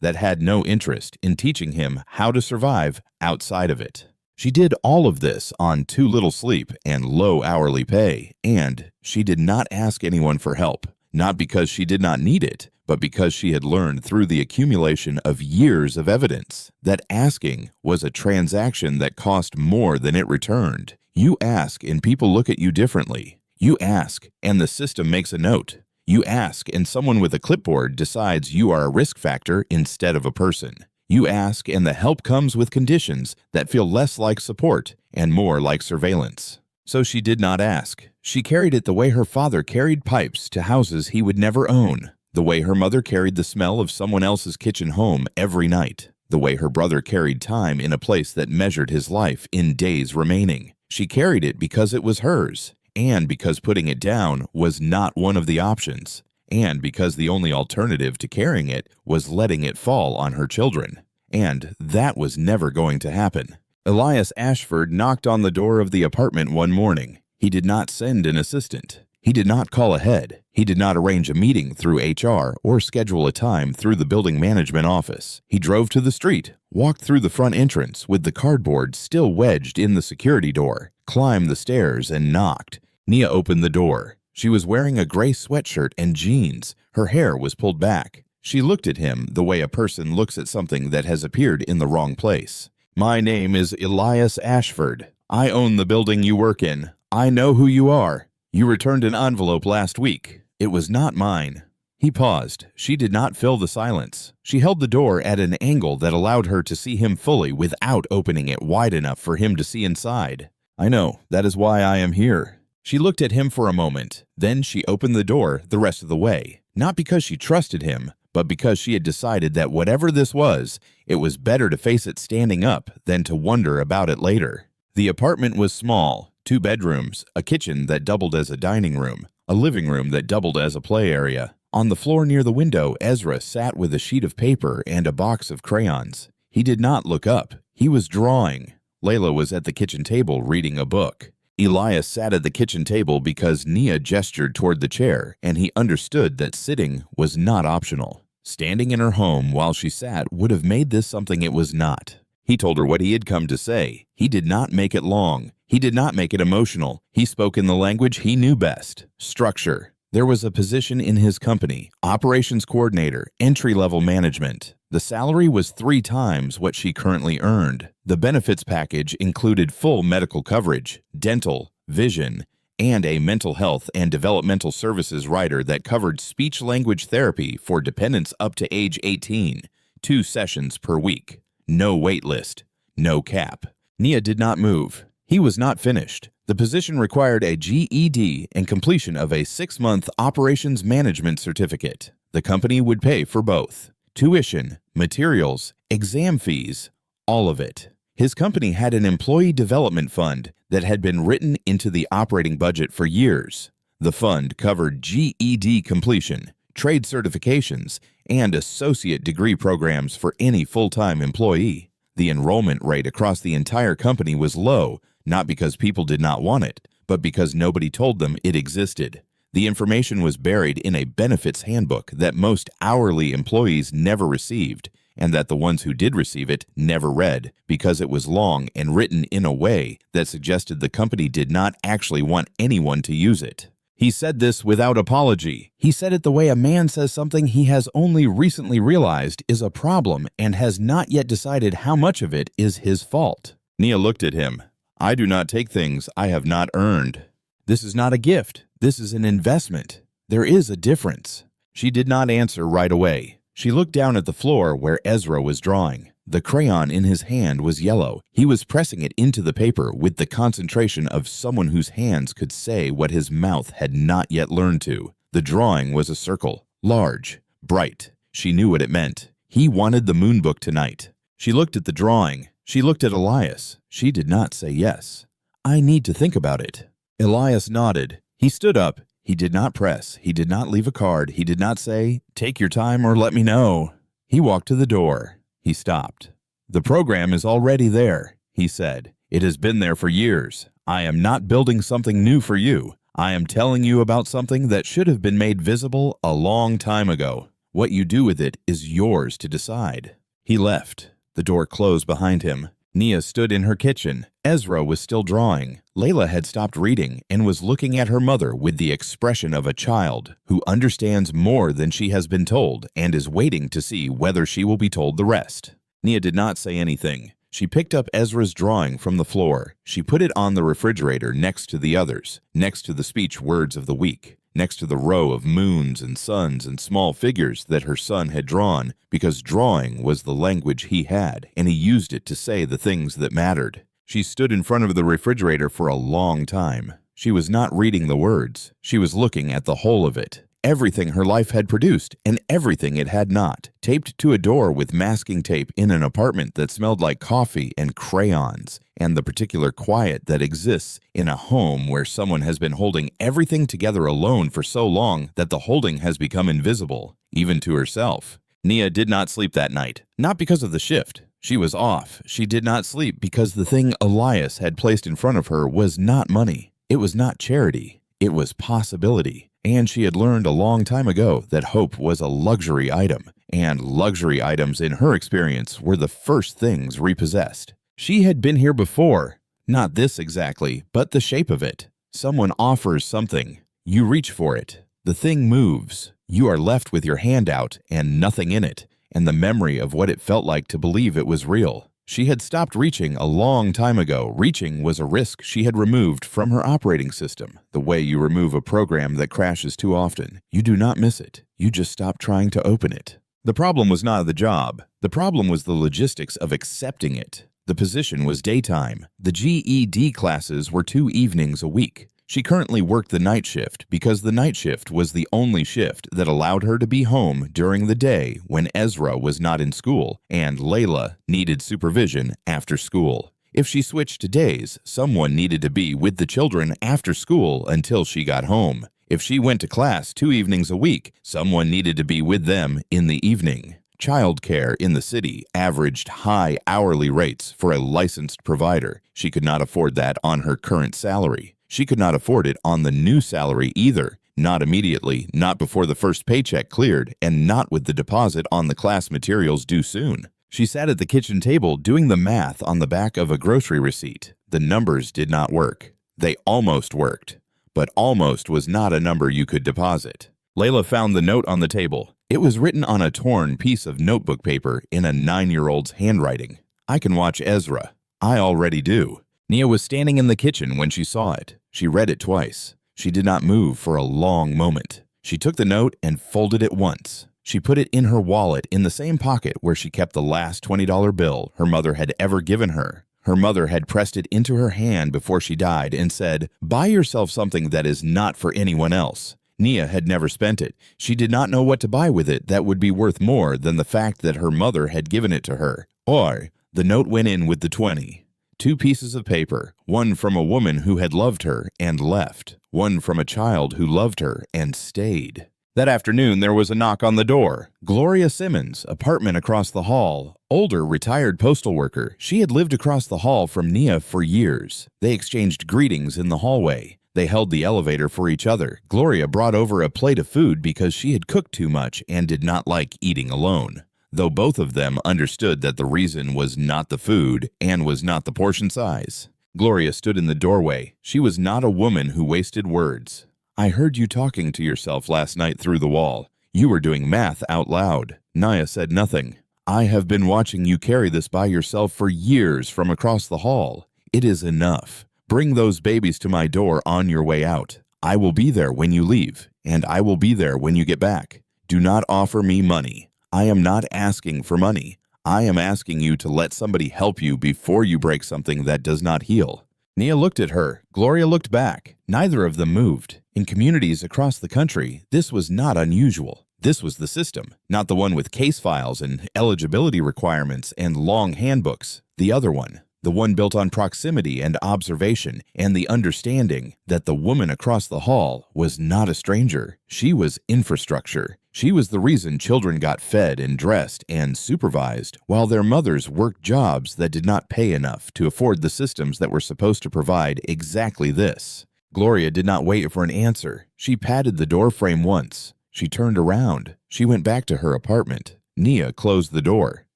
that had no interest in teaching him how to survive outside of it. She did all of this on too little sleep and low hourly pay, and she did not ask anyone for help, not because she did not need it, but because she had learned through the accumulation of years of evidence that asking was a transaction that cost more than it returned. You ask and people look at you differently. You ask and the system makes a note. You ask and someone with a clipboard decides you are a risk factor instead of a person. You ask and the help comes with conditions that feel less like support and more like surveillance. So she did not ask. She carried it the way her father carried pipes to houses he would never own. The way her mother carried the smell of someone else's kitchen home every night. The way her brother carried time in a place that measured his life in days remaining. She carried it because it was hers, and because putting it down was not one of the options, and because the only alternative to carrying it was letting it fall on her children. And that was never going to happen. Elias Ashford knocked on the door of the apartment one morning. He did not send an assistant. He did not call ahead. He did not arrange a meeting through HR or schedule a time through the building management office. He drove to the street, walked through the front entrance with the cardboard still wedged in the security door, climbed the stairs and knocked. Nia opened the door. She was wearing a gray sweatshirt and jeans. Her hair was pulled back. She looked at him the way a person looks at something that has appeared in the wrong place. "My name is Elias Ashford. I own the building you work in. I know who you are. You returned an envelope last week. It was not mine." He paused. She did not fill the silence. She held the door at an angle that allowed her to see him fully without opening it wide enough for him to see inside. "I know. That is why I am here." She looked at him for a moment. Then she opened the door the rest of the way, not because she trusted him, but because she had decided that whatever this was, it was better to face it standing up than to wonder about it later. The apartment was small. 2 bedrooms, a kitchen that doubled as a dining room, a living room that doubled as a play area. On the floor near the window, Ezra sat with a sheet of paper and a box of crayons. He did not look up. He was drawing. Layla was at the kitchen table reading a book. Elias sat at the kitchen table because Nia gestured toward the chair, and he understood that sitting was not optional. Standing in her home while she sat would have made this something it was not. He told her what he had come to say. He did not make it long. He did not make it emotional. He spoke in the language he knew best. Structure. There was a position in his company, operations coordinator, entry-level management. The salary was 3 times what she currently earned. The benefits package included full medical coverage, dental, vision, and a mental health and developmental services rider that covered speech-language therapy for dependents up to age 18, 2 sessions per week. No wait list, no cap. Nia did not move. He was not finished. The position required a GED and completion of a 6-month operations management certificate. The company would pay for both. Tuition, materials, exam fees, all of it. His company had an employee development fund that had been written into the operating budget for years. The fund covered GED completion, trade certifications, and associate degree programs for any full-time employee. The enrollment rate across the entire company was low, not because people did not want it, but because nobody told them it existed. The information was buried in a benefits handbook that most hourly employees never received, and that the ones who did receive it never read because it was long and written in a way that suggested the company did not actually want anyone to use it. He said this without apology. He said it the way a man says something he has only recently realized is a problem and has not yet decided how much of it is his fault. Nia looked at him. "I do not take things I have not earned. This is not a gift. This is an investment. There is a difference." She did not answer right away. She looked down at the floor where Ezra was drawing. The crayon in his hand was yellow. He was pressing it into the paper with the concentration of someone whose hands could say what his mouth had not yet learned to. The drawing was a circle, large, bright. She knew what it meant. He wanted the moon book tonight. She looked at the drawing. She looked at Elias. She did not say yes. "I need to think about it." Elias nodded. He stood up. He did not press. He did not leave a card. He did not say, "Take your time or let me know." He walked to the door. He stopped. "The program is already there," he said. "It has been there for years. I am not building something new for you. I am telling you about something that should have been made visible a long time ago. What you do with it is yours to decide." He left. The door closed behind him. Nia stood in her kitchen. Ezra was still drawing. Layla had stopped reading and was looking at her mother with the expression of a child who understands more than she has been told and is waiting to see whether she will be told the rest. Nia did not say anything. She picked up Ezra's drawing from the floor. She put it on the refrigerator next to the others, next to the speech words of the week, next to the row of moons and suns and small figures that her son had drawn, because drawing was the language he had, and he used it to say the things that mattered. She stood in front of the refrigerator for a long time. She was not reading the words. She was looking at the whole of it. Everything her life had produced and everything it had not, taped to a door with masking tape in an apartment that smelled like coffee and crayons, and the particular quiet that exists in a home where someone has been holding everything together alone for so long that the holding has become invisible, even to herself. Nia did not sleep that night, not because of the shift. She was off. She did not sleep because the thing Elias had placed in front of her was not money. It was not charity. It was possibility. And she had learned a long time ago that hope was a luxury item, and luxury items in her experience were the first things repossessed. She had been here before. Not this exactly, but the shape of it. Someone offers something. You reach for it. The thing moves. You are left with your hand out and nothing in it, and the memory of what it felt like to believe it was real. She had stopped reaching a long time ago. Reaching was a risk she had removed from her operating system. The way you remove a program that crashes too often. You do not miss it. You just stop trying to open it. The problem was not the job. The problem was the logistics of accepting it. The position was daytime. The GED classes were 2 evenings a week. She currently worked the night shift because the night shift was the only shift that allowed her to be home during the day when Ezra was not in school and Layla needed supervision after school. If she switched to days, someone needed to be with the children after school until she got home. If she went to class 2 evenings a week, someone needed to be with them in the evening. Childcare in the city averaged high hourly rates for a licensed provider. She could not afford that on her current salary. She could not afford it on the new salary either, not immediately, not before the first paycheck cleared, and not with the deposit on the class materials due soon. She sat at the kitchen table doing the math on the back of a grocery receipt. The numbers did not work. They almost worked, but almost was not a number you could deposit. Layla found the note on the table. It was written on a torn piece of notebook paper in a 9-year-old's handwriting. "I can watch Ezra. I already do." Nia was standing in the kitchen when she saw it. She read it twice. She did not move for a long moment. She took the note and folded it once. She put it in her wallet in the same pocket where she kept the last $20 bill her mother had ever given her. Her mother had pressed it into her hand before she died and said, "Buy yourself something that is not for anyone else." Nia had never spent it. She did not know what to buy with it that would be worth more than the fact that her mother had given it to her. Or the note went in with the 20. 2 pieces of paper, one from a woman who had loved her and left, one from a child who loved her and stayed. That afternoon, there was a knock on the door. Gloria Simmons, apartment across the hall, older retired postal worker. She had lived across the hall from Nia for years. They exchanged greetings in the hallway. They held the elevator for each other. Gloria brought over a plate of food because she had cooked too much and did not like eating alone, though both of them understood that the reason was not the food and was not the portion size. Gloria stood in the doorway. She was not a woman who wasted words. "I heard you talking to yourself last night through the wall. You were doing math out loud." Nia said nothing. "I have been watching you carry this by yourself for years from across the hall. It is enough. Bring those babies to my door on your way out. I will be there when you leave, and I will be there when you get back. Do not offer me money. I am not asking for money. I am asking you to let somebody help you before you break something that does not heal." Nia looked at her. Gloria looked back. Neither of them moved. In communities across the country, this was not unusual. This was the system, not the one with case files and eligibility requirements and long handbooks. The other one, the one built on proximity and observation and the understanding that the woman across the hall was not a stranger. She was infrastructure. She was the reason children got fed and dressed and supervised while their mothers worked jobs that did not pay enough to afford the systems that were supposed to provide exactly this. Gloria did not wait for an answer. She patted the door frame once. She turned around. She went back to her apartment. Nia closed the door.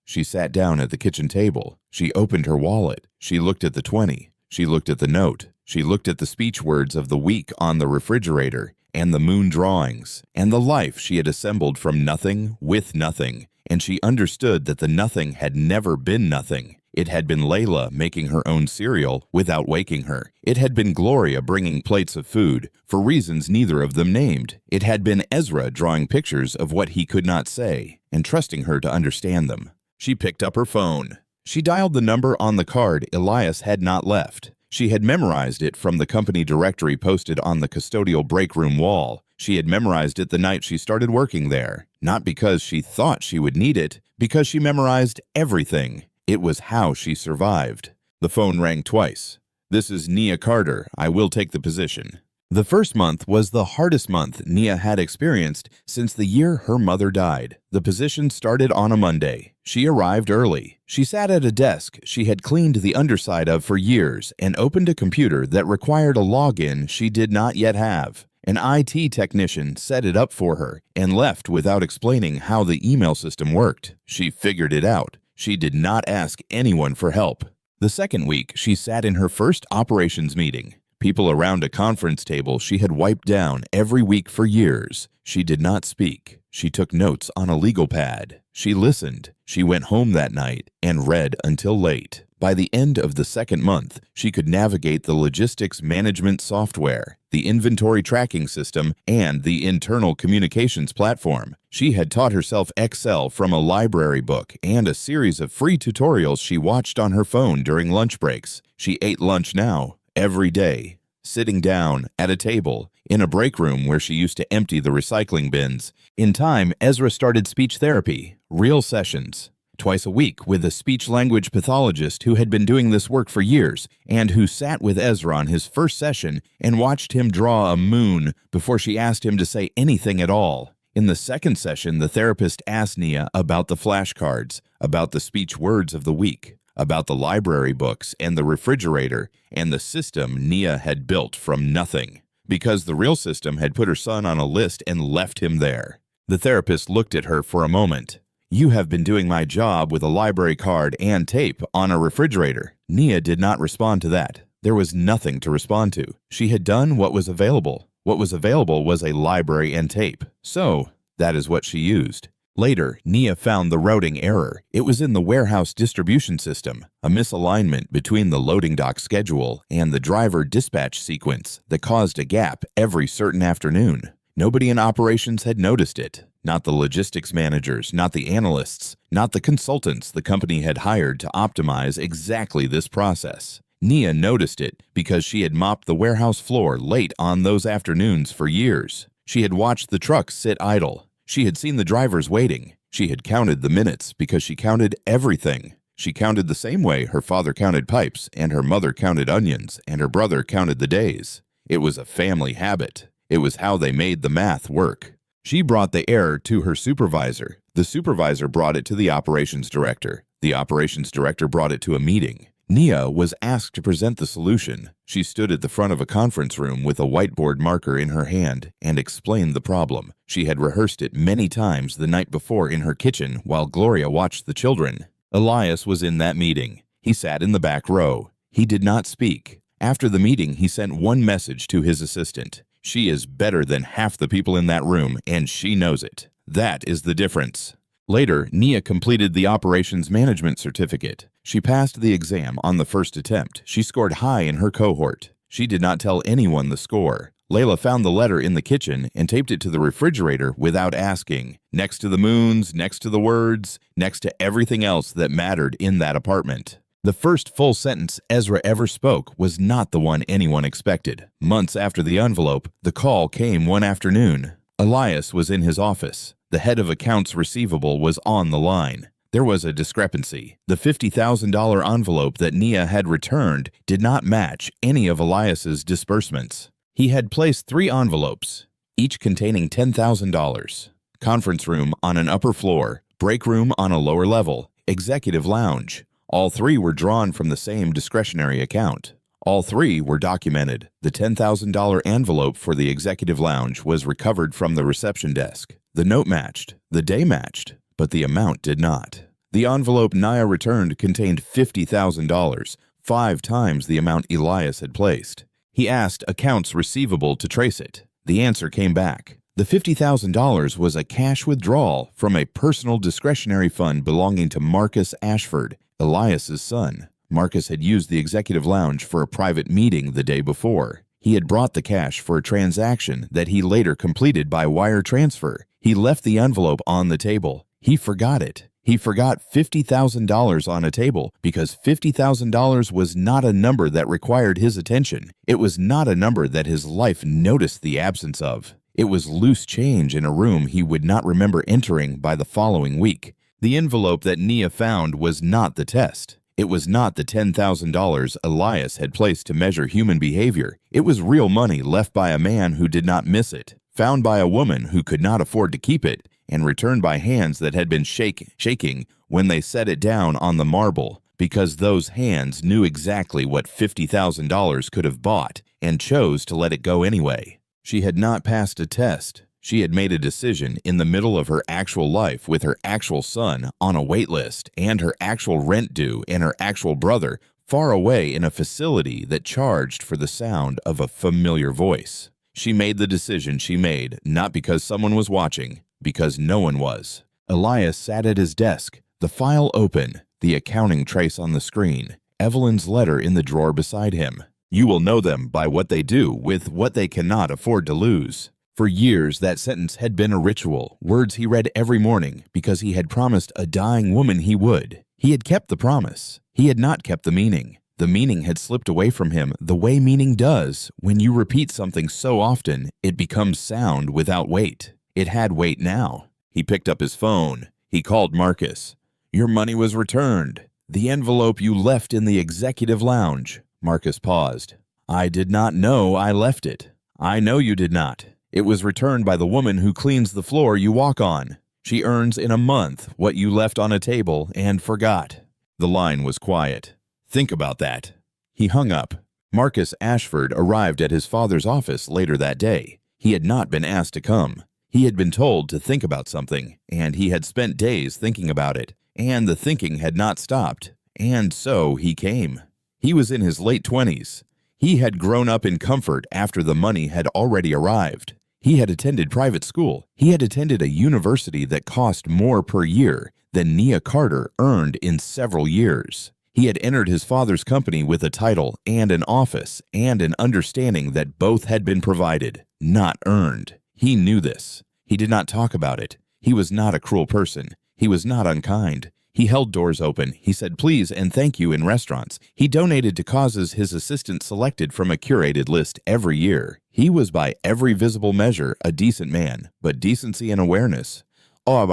She sat down at the kitchen table. She opened her wallet. She looked at the 20. She looked at the note. She looked at the speech words of the week on the refrigerator and the moon drawings and the life she had assembled from nothing with nothing. And she understood that the nothing had never been nothing. It had been Layla making her own cereal without waking her. It had been Gloria bringing plates of food, for reasons neither of them named. It had been Ezra drawing pictures of what he could not say and trusting her to understand them. She picked up her phone. She dialed the number on the card Elias had not left. She had memorized it from the company directory posted on the custodial break room wall. She had memorized it the night she started working there, not because she thought she would need it, because she memorized everything. It was how she survived. The phone rang twice. "This is Nia Carter. I will take the position." The first month was the hardest month Nia had experienced since the year her mother died. The position started on a Monday. She arrived early. She sat at a desk she had cleaned the underside of for years and opened a computer that required a login she did not yet have. An IT technician set it up for her and left without explaining how the email system worked. She figured it out. She did not ask anyone for help. The second week, she sat in her first operations meeting. People around a conference table she had wiped down every week for years. She did not speak. She took notes on a legal pad. She listened. She went home that night and read until late. By the end of the second month, she could navigate the logistics management software, the inventory tracking system, and the internal communications platform. She had taught herself Excel from a library book and a series of free tutorials she watched on her phone during lunch breaks. She ate lunch now, every day, sitting down at a table in a break room where she used to empty the recycling bins. In time, Ezra started speech therapy, real sessions, twice a week with a speech-language pathologist who had been doing this work for years and who sat with Ezra on his first session and watched him draw a moon before she asked him to say anything at all. In the second session, the therapist asked Nia about the flashcards, about the speech words of the week, about the library books and the refrigerator and the system Nia had built from nothing, because the real system had put her son on a list and left him there. The therapist looked at her for a moment. "You have been doing my job with a library card and tape on a refrigerator." Nia did not respond to that. There was nothing to respond to. She had done what was available. What was available was a library and tape. So, that is what she used. Later, Nia found the routing error. It was in the warehouse distribution system, a misalignment between the loading dock schedule and the driver dispatch sequence that caused a gap every certain afternoon. Nobody in operations had noticed it. Not the logistics managers, not the analysts, not the consultants the company had hired to optimize exactly this process. Nia noticed it because she had mopped the warehouse floor late on those afternoons for years. She had watched the trucks sit idle. She had seen the drivers waiting. She had counted the minutes because she counted everything. She counted the same way her father counted pipes, and her mother counted onions, and her brother counted the days. It was a family habit. It was how they made the math work. She brought the error to her supervisor. The supervisor brought it to the operations director. The operations director brought it to a meeting. Nia was asked to present the solution. She stood at the front of a conference room with a whiteboard marker in her hand and explained the problem. She had rehearsed it many times the night before in her kitchen while Gloria watched the children. Elias was in that meeting. He sat in the back row. He did not speak. After the meeting, he sent one message to his assistant. "She is better than half the people in that room, and she knows it. That is the difference." Later, Nia completed the operations management certificate. She passed the exam on the first attempt. She scored high in her cohort. She did not tell anyone the score. Layla found the letter in the kitchen and taped it to the refrigerator without asking, next to the moons, next to the words, next to everything else that mattered in that apartment. The first full sentence Ezra ever spoke was not the one anyone expected. Months after the envelope, the call came one afternoon. Elias was in his office. The head of accounts receivable was on the line. There was a discrepancy. The $50,000 envelope that Nia had returned did not match any of Elias's disbursements. He had placed 3 envelopes, each containing $10,000. Conference room on an upper floor, break room on a lower level, executive lounge. All 3 were drawn from the same discretionary account. All 3 were documented. The $10,000 envelope for the executive lounge was recovered from the reception desk. The note matched, the day matched, but the amount did not. The envelope Nia returned contained $50,000, 5 times the amount Elias had placed. He asked accounts receivable to trace it. The answer came back. The $50,000 was a cash withdrawal from a personal discretionary fund belonging to Marcus Ashford, Elias's son. Marcus had used the executive lounge for a private meeting the day before. He had brought the cash for a transaction that he later completed by wire transfer. He left the envelope on the table. He forgot it. He forgot $50,000 on a table because $50,000 was not a number that required his attention. It was not a number that his life noticed the absence of. It was loose change in a room he would not remember entering by the following week. The envelope that Nia found was not the test. It was not the $10,000 Elias had placed to measure human behavior. It was real money left by a man who did not miss it, found by a woman who could not afford to keep it, and returned by hands that had been shaking when they set it down on the marble, because those hands knew exactly what $50,000 could have bought and chose to let it go anyway. She had not passed a test. She had made a decision in the middle of her actual life with her actual son on a wait list and her actual rent due and her actual brother far away in a facility that charged for the sound of a familiar voice. She made the decision she made not because someone was watching, because no one was. Elias sat at his desk, the file open, the accounting trace on the screen, Evelyn's letter in the drawer beside him. You will know them by what they do with what they cannot afford to lose. For years, that sentence had been a ritual, words he read every morning because he had promised a dying woman he would. He had kept the promise. He had not kept the meaning. The meaning had slipped away from him the way meaning does. When you repeat something so often, it becomes sound without weight. It had weight now. He picked up his phone. He called Marcus. Your money was returned. The envelope you left in the executive lounge. Marcus paused. I did not know I left it. I know you did not. It was returned by the woman who cleans the floor you walk on. She earns in a month what you left on a table and forgot. The line was quiet. Think about that. He hung up. Marcus Ashford arrived at his father's office later that day. He had not been asked to come. He had been told to think about something, and he had spent days thinking about it, and the thinking had not stopped, and so he came. He was in his late 20s. He had grown up in comfort after the money had already arrived. He had attended private school. He had attended a university that cost more per year than Nia Carter earned in several years. He had entered his father's company with a title and an office and an understanding that both had been provided, not earned. He knew this. He did not talk about it. He was not a cruel person. He was not unkind. He held doors open. He said please and thank you in restaurants. He donated to causes his assistant selected from a curated list every year. He was by every visible measure a decent man, but decency and awareness are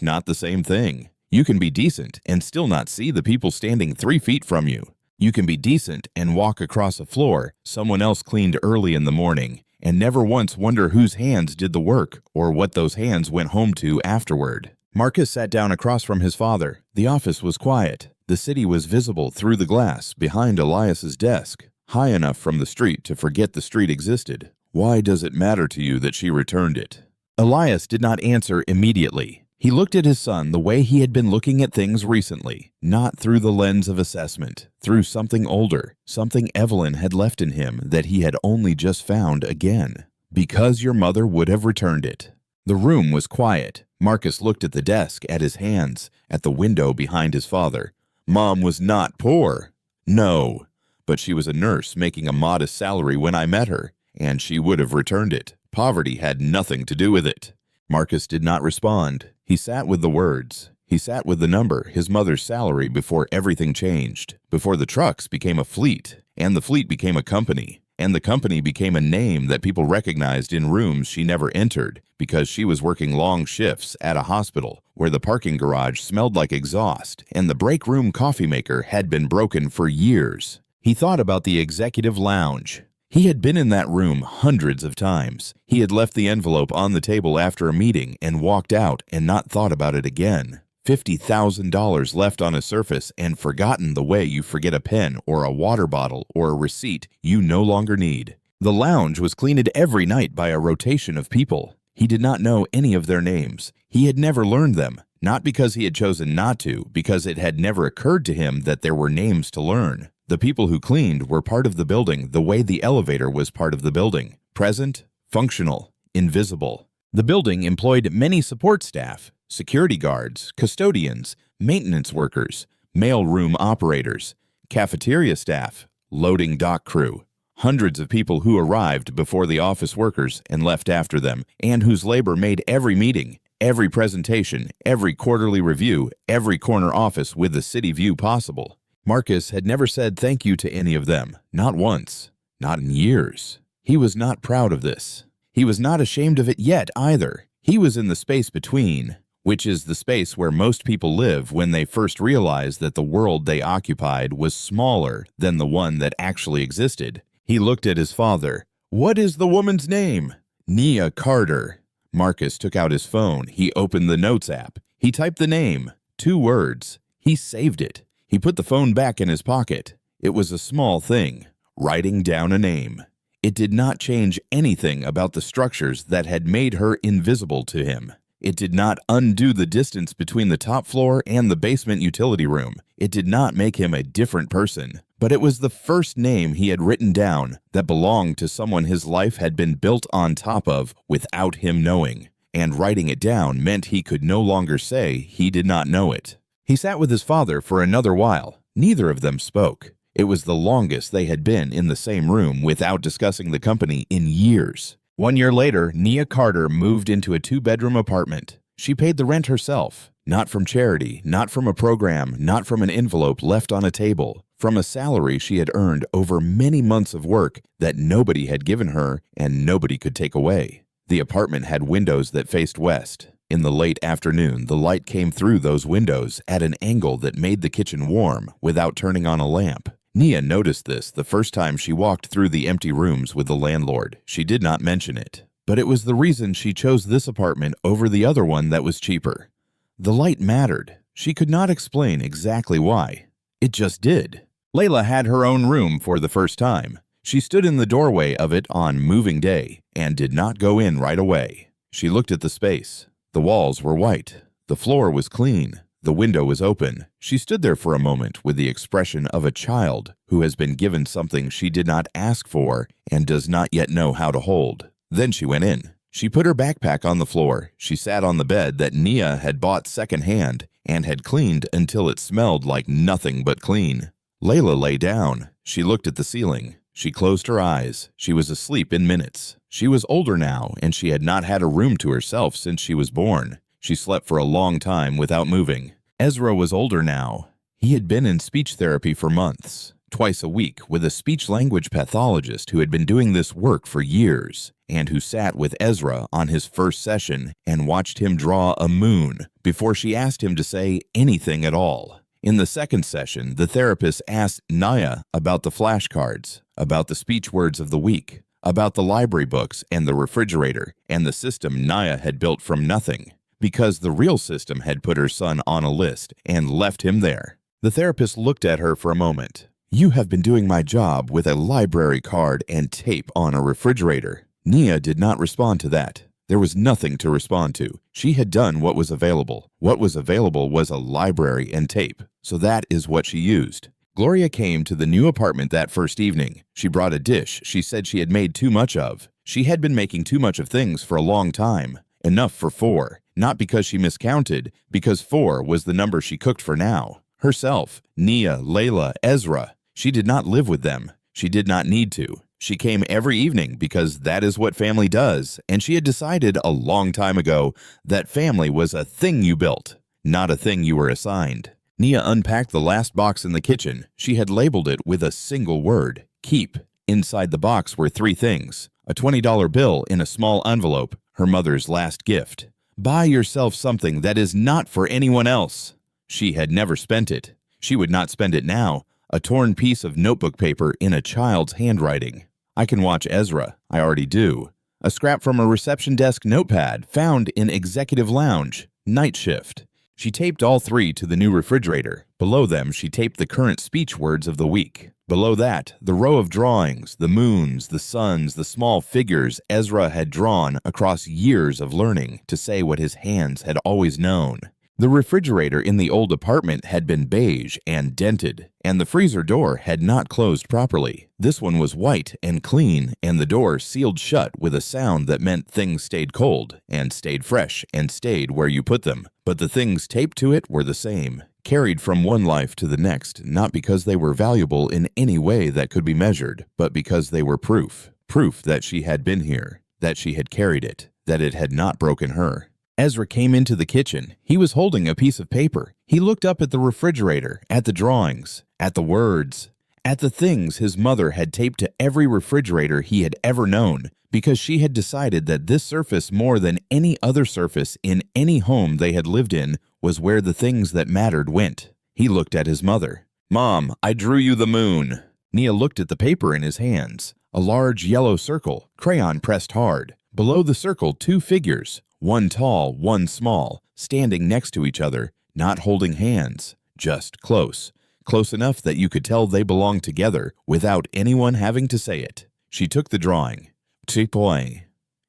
not the same thing. You can be decent and still not see the people standing 3 feet from you. You can be decent and walk across a floor someone else cleaned early in the morning and never once wonder whose hands did the work or what those hands went home to afterward. Marcus sat down across from his father. The office was quiet. The city was visible through the glass behind Elias's desk, high enough from the street to forget the street existed. Why does it matter to you that she returned it? Elias did not answer immediately. He looked at his son the way he had been looking at things recently, not through the lens of assessment, through something older, something Evelyn had left in him that he had only just found again. Because your mother would have returned it. The room was quiet. Marcus looked at the desk, at his hands, at the window behind his father. Mom was not poor. No, but she was a nurse making a modest salary when I met her, and she would have returned it. Poverty had nothing to do with it. Marcus did not respond. He sat with the words. He sat with the number, his mother's salary, before everything changed, before the trucks became a fleet, and the fleet became a company, and the company became a name that people recognized in rooms she never entered because she was working long shifts at a hospital where the parking garage smelled like exhaust and the break room coffee maker had been broken for years. He thought about the executive lounge. He had been in that room hundreds of times. He had left the envelope on the table after a meeting and walked out and not thought about it again. $50,000 left on a surface and forgotten the way you forget a pen or a water bottle or a receipt you no longer need. The lounge was cleaned every night by a rotation of people. He did not know any of their names. He had never learned them, not because he had chosen not to, because it had never occurred to him that there were names to learn. The people who cleaned were part of the building the way the elevator was part of the building. Present, functional, invisible. The building employed many support staff, security guards, custodians, maintenance workers, mailroom operators, cafeteria staff, loading dock crew. Hundreds of people who arrived before the office workers and left after them, and whose labor made every meeting, every presentation, every quarterly review, every corner office with the city view possible. Marcus had never said thank you to any of them, not once, not in years. He was not proud of this. He was not ashamed of it yet either. He was in the space between, which is the space where most people live when they first realize that the world they occupied was smaller than the one that actually existed. He looked at his father. "What is the woman's name?" "Nia Carter." Marcus took out his phone. He opened the Notes app. He typed the name, 2 words. He saved it. He put the phone back in his pocket. It was a small thing, writing down a name. It did not change anything about the structures that had made her invisible to him. It did not undo the distance between the top floor and the basement utility room. It did not make him a different person. But it was the first name he had written down that belonged to someone his life had been built on top of without him knowing. And writing it down meant he could no longer say he did not know it. He sat with his father for another while. Neither of them spoke. It was the longest they had been in the same room without discussing the company in years. 1 year later, Nia Carter moved into a 2-bedroom apartment. She paid the rent herself, not from charity, not from a program, not from an envelope left on a table, from a salary she had earned over many months of work that nobody had given her and nobody could take away. The apartment had windows that faced west. In the late afternoon, the light came through those windows at an angle that made the kitchen warm without turning on a lamp. Nia noticed this the first time she walked through the empty rooms with the landlord. She did not mention it, but it was the reason she chose this apartment over the other one that was cheaper. The light mattered. She could not explain exactly why. It just did. Layla had her own room for the first time. She stood in the doorway of it on moving day and did not go in right away. She looked at the space. The walls were white. The floor was clean. The window was open. She stood there for a moment with the expression of a child who has been given something she did not ask for and does not yet know how to hold. Then she went in. She put her backpack on the floor. She sat on the bed that Nia had bought secondhand and had cleaned until it smelled like nothing but clean. Layla lay down. She looked at the ceiling. She closed her eyes. She was asleep in minutes. She was older now, and she had not had a room to herself since she was born. She slept for a long time without moving. Ezra was older now. He had been in speech therapy for months, twice a week, with a speech-language pathologist who had been doing this work for years, and who sat with Ezra on his first session and watched him draw a moon before she asked him to say anything at all. In the second session, the therapist asked Nia about the flashcards, about the speech words of the week, about the library books and the refrigerator and the system Nia had built from nothing, because the real system had put her son on a list and left him there. The therapist looked at her for a moment. "You have been doing my job with a library card and tape on a refrigerator." Nia did not respond to that. There was nothing to respond to. She had done what was available. What was available was a library and tape, so that is what she used. Gloria came to the new apartment that first evening. She brought a dish she said she had made too much of. She had been making too much of things for a long time. Enough for 4. Not because she miscounted, because 4 was the number she cooked for now. Herself, Nia, Layla, Ezra. She did not live with them. She did not need to. She came every evening because that is what family does, and she had decided a long time ago that family was a thing you built, not a thing you were assigned. Nia unpacked the last box in the kitchen. She had labeled it with a single word, keep. Inside the box were three things: a $20 bill in a small envelope, her mother's last gift. Buy yourself something that is not for anyone else. She had never spent it. She would not spend it now. A torn piece of notebook paper in a child's handwriting. I can watch Ezra. I already do. A scrap from a reception desk notepad found in executive lounge. Night shift. She taped all three to the new refrigerator. Below them, she taped the current speech words of the week. Below that, the row of drawings, the moons, the suns, the small figures Ezra had drawn across years of learning to say what his hands had always known. The refrigerator in the old apartment had been beige and dented, and the freezer door had not closed properly. This one was white and clean, and the door sealed shut with a sound that meant things stayed cold, and stayed fresh, and stayed where you put them. But the things taped to it were the same, carried from one life to the next, not because they were valuable in any way that could be measured, but because they were proof. Proof that she had been here, that she had carried it, that it had not broken her. Ezra came into the kitchen. He was holding a piece of paper. He looked up at the refrigerator, at the drawings, at the words, at the things his mother had taped to every refrigerator he had ever known, because she had decided that this surface, more than any other surface in any home they had lived in, was where the things that mattered went. He looked at his mother. "Mom, I drew you the moon." Nia looked at the paper in his hands. A large yellow circle, crayon pressed hard. Below the circle, two figures. One tall, one small, standing next to each other, not holding hands, just close. Close enough that you could tell they belonged together without anyone having to say it. She took the drawing. Tipoing.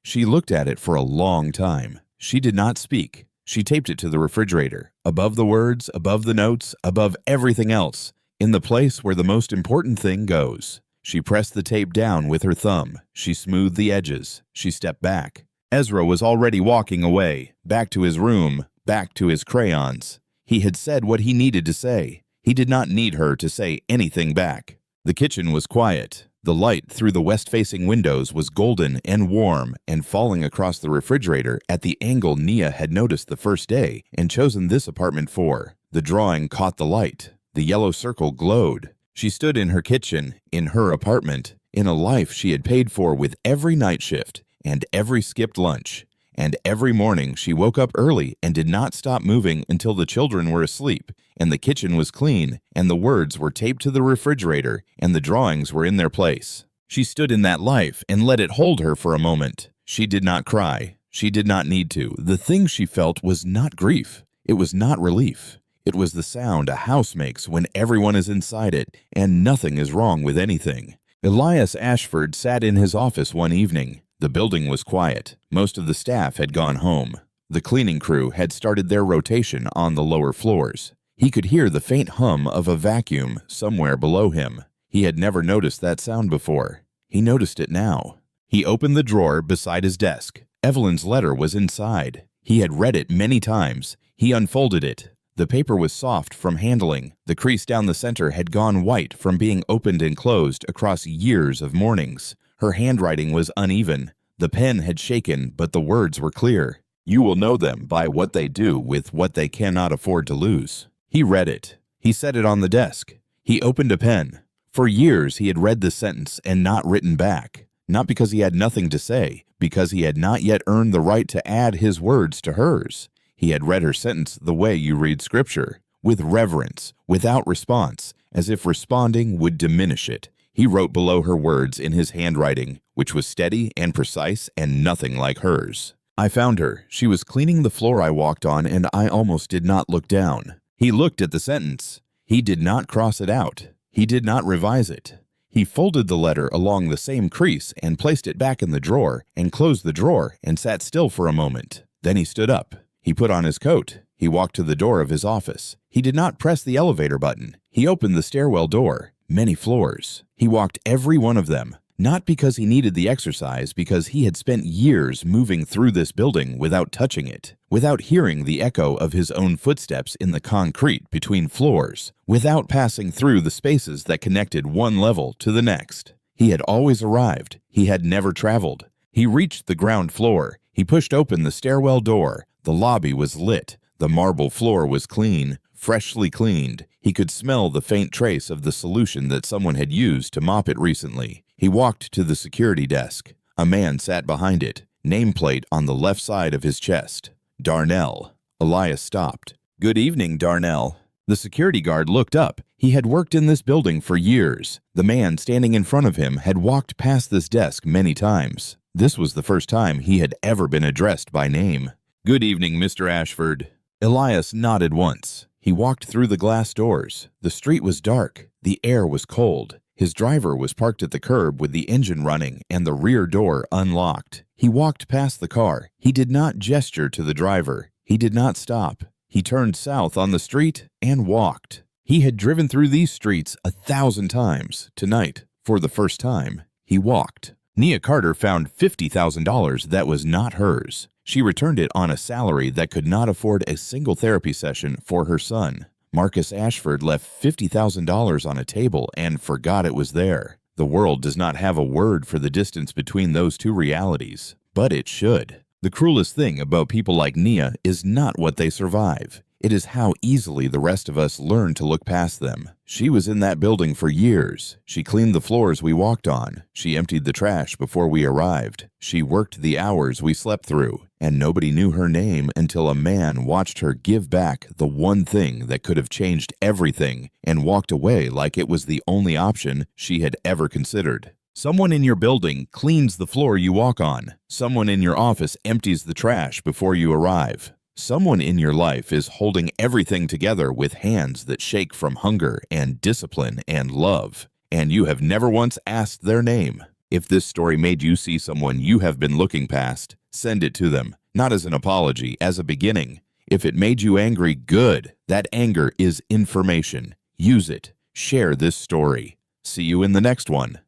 She looked at it for a long time. She did not speak. She taped it to the refrigerator, above the words, above the notes, above everything else, in the place where the most important thing goes. She pressed the tape down with her thumb. She smoothed the edges. She stepped back. Ezra was already walking away, back to his room, back to his crayons. He had said what he needed to say. He did not need her to say anything back. The kitchen was quiet. The light through the west-facing windows was golden and warm and falling across the refrigerator at the angle Nia had noticed the first day and chosen this apartment for. The drawing caught the light. The yellow circle glowed. She stood in her kitchen, in her apartment, in a life she had paid for with every night shift, and every skipped lunch, and every morning she woke up early and did not stop moving until the children were asleep, and the kitchen was clean, and the words were taped to the refrigerator, and the drawings were in their place. She stood in that life and let it hold her for a moment. She did not cry. She did not need to. The thing she felt was not grief. It was not relief. It was the sound a house makes when everyone is inside it, and nothing is wrong with anything. Elias Ashford sat in his office one evening. The building was quiet. Most of the staff had gone home. The cleaning crew had started their rotation on the lower floors. He could hear the faint hum of a vacuum somewhere below him. He had never noticed that sound before. He noticed it now. He opened the drawer beside his desk. Evelyn's letter was inside. He had read it many times. He unfolded it. The paper was soft from handling. The crease down the center had gone white from being opened and closed across years of mornings. Her handwriting was uneven. The pen had shaken, but the words were clear. You will know them by what they do with what they cannot afford to lose. He read it. He set it on the desk. He opened a pen. For years he had read this sentence and not written back. Not because he had nothing to say, because he had not yet earned the right to add his words to hers. He had read her sentence the way you read scripture, with reverence, without response, as if responding would diminish it. He wrote below her words in his handwriting, which was steady and precise and nothing like hers. I found her. She was cleaning the floor I walked on, and I almost did not look down. He looked at the sentence. He did not cross it out. He did not revise it. He folded the letter along the same crease and placed it back in the drawer and closed the drawer and sat still for a moment. Then he stood up. He put on his coat. He walked to the door of his office. He did not press the elevator button. He opened the stairwell door. Many floors. He walked every one of them, not because he needed the exercise, because he had spent years moving through this building without touching it, without hearing the echo of his own footsteps in the concrete between floors, without passing through the spaces that connected one level to the next. He had always arrived. He had never traveled. He reached the ground floor. He pushed open the stairwell door. The lobby was lit. The marble floor was clean, freshly cleaned. He could smell the faint trace of the solution that someone had used to mop it recently. He walked to the security desk. A man sat behind it, nameplate on the left side of his chest. Darnell. Elias stopped. "Good evening, Darnell." The security guard looked up. He had worked in this building for years. The man standing in front of him had walked past this desk many times. This was the first time he had ever been addressed by name. "Good evening, Mr. Ashford." Elias nodded once. He walked through the glass doors. The street was dark. The air was cold. His driver was parked at the curb with the engine running and the rear door unlocked. He walked past the car. He did not gesture to the driver. He did not stop. He turned south on the street and walked. He had driven through these streets 1,000 times. Tonight, for the first time, he walked. Nia Carter found $50,000 that was not hers. She returned it on a salary that could not afford a single therapy session for her son. Marcus Ashford left $50,000 on a table and forgot it was there. The world does not have a word for the distance between those two realities, but it should. The cruelest thing about people like Nia is not what they survive. It is how easily the rest of us learn to look past them. She was in that building for years. She cleaned the floors we walked on. She emptied the trash before we arrived. She worked the hours we slept through. And nobody knew her name until a man watched her give back the one thing that could have changed everything and walked away like it was the only option she had ever considered. Someone in your building cleans the floor you walk on. Someone in your office empties the trash before you arrive. Someone in your life is holding everything together with hands that shake from hunger and discipline and love, and you have never once asked their name. If this story made you see someone you have been looking past, send it to them, not as an apology, as a beginning. If it made you angry, good. That anger is information. Use it. Share this story. See you in the next one.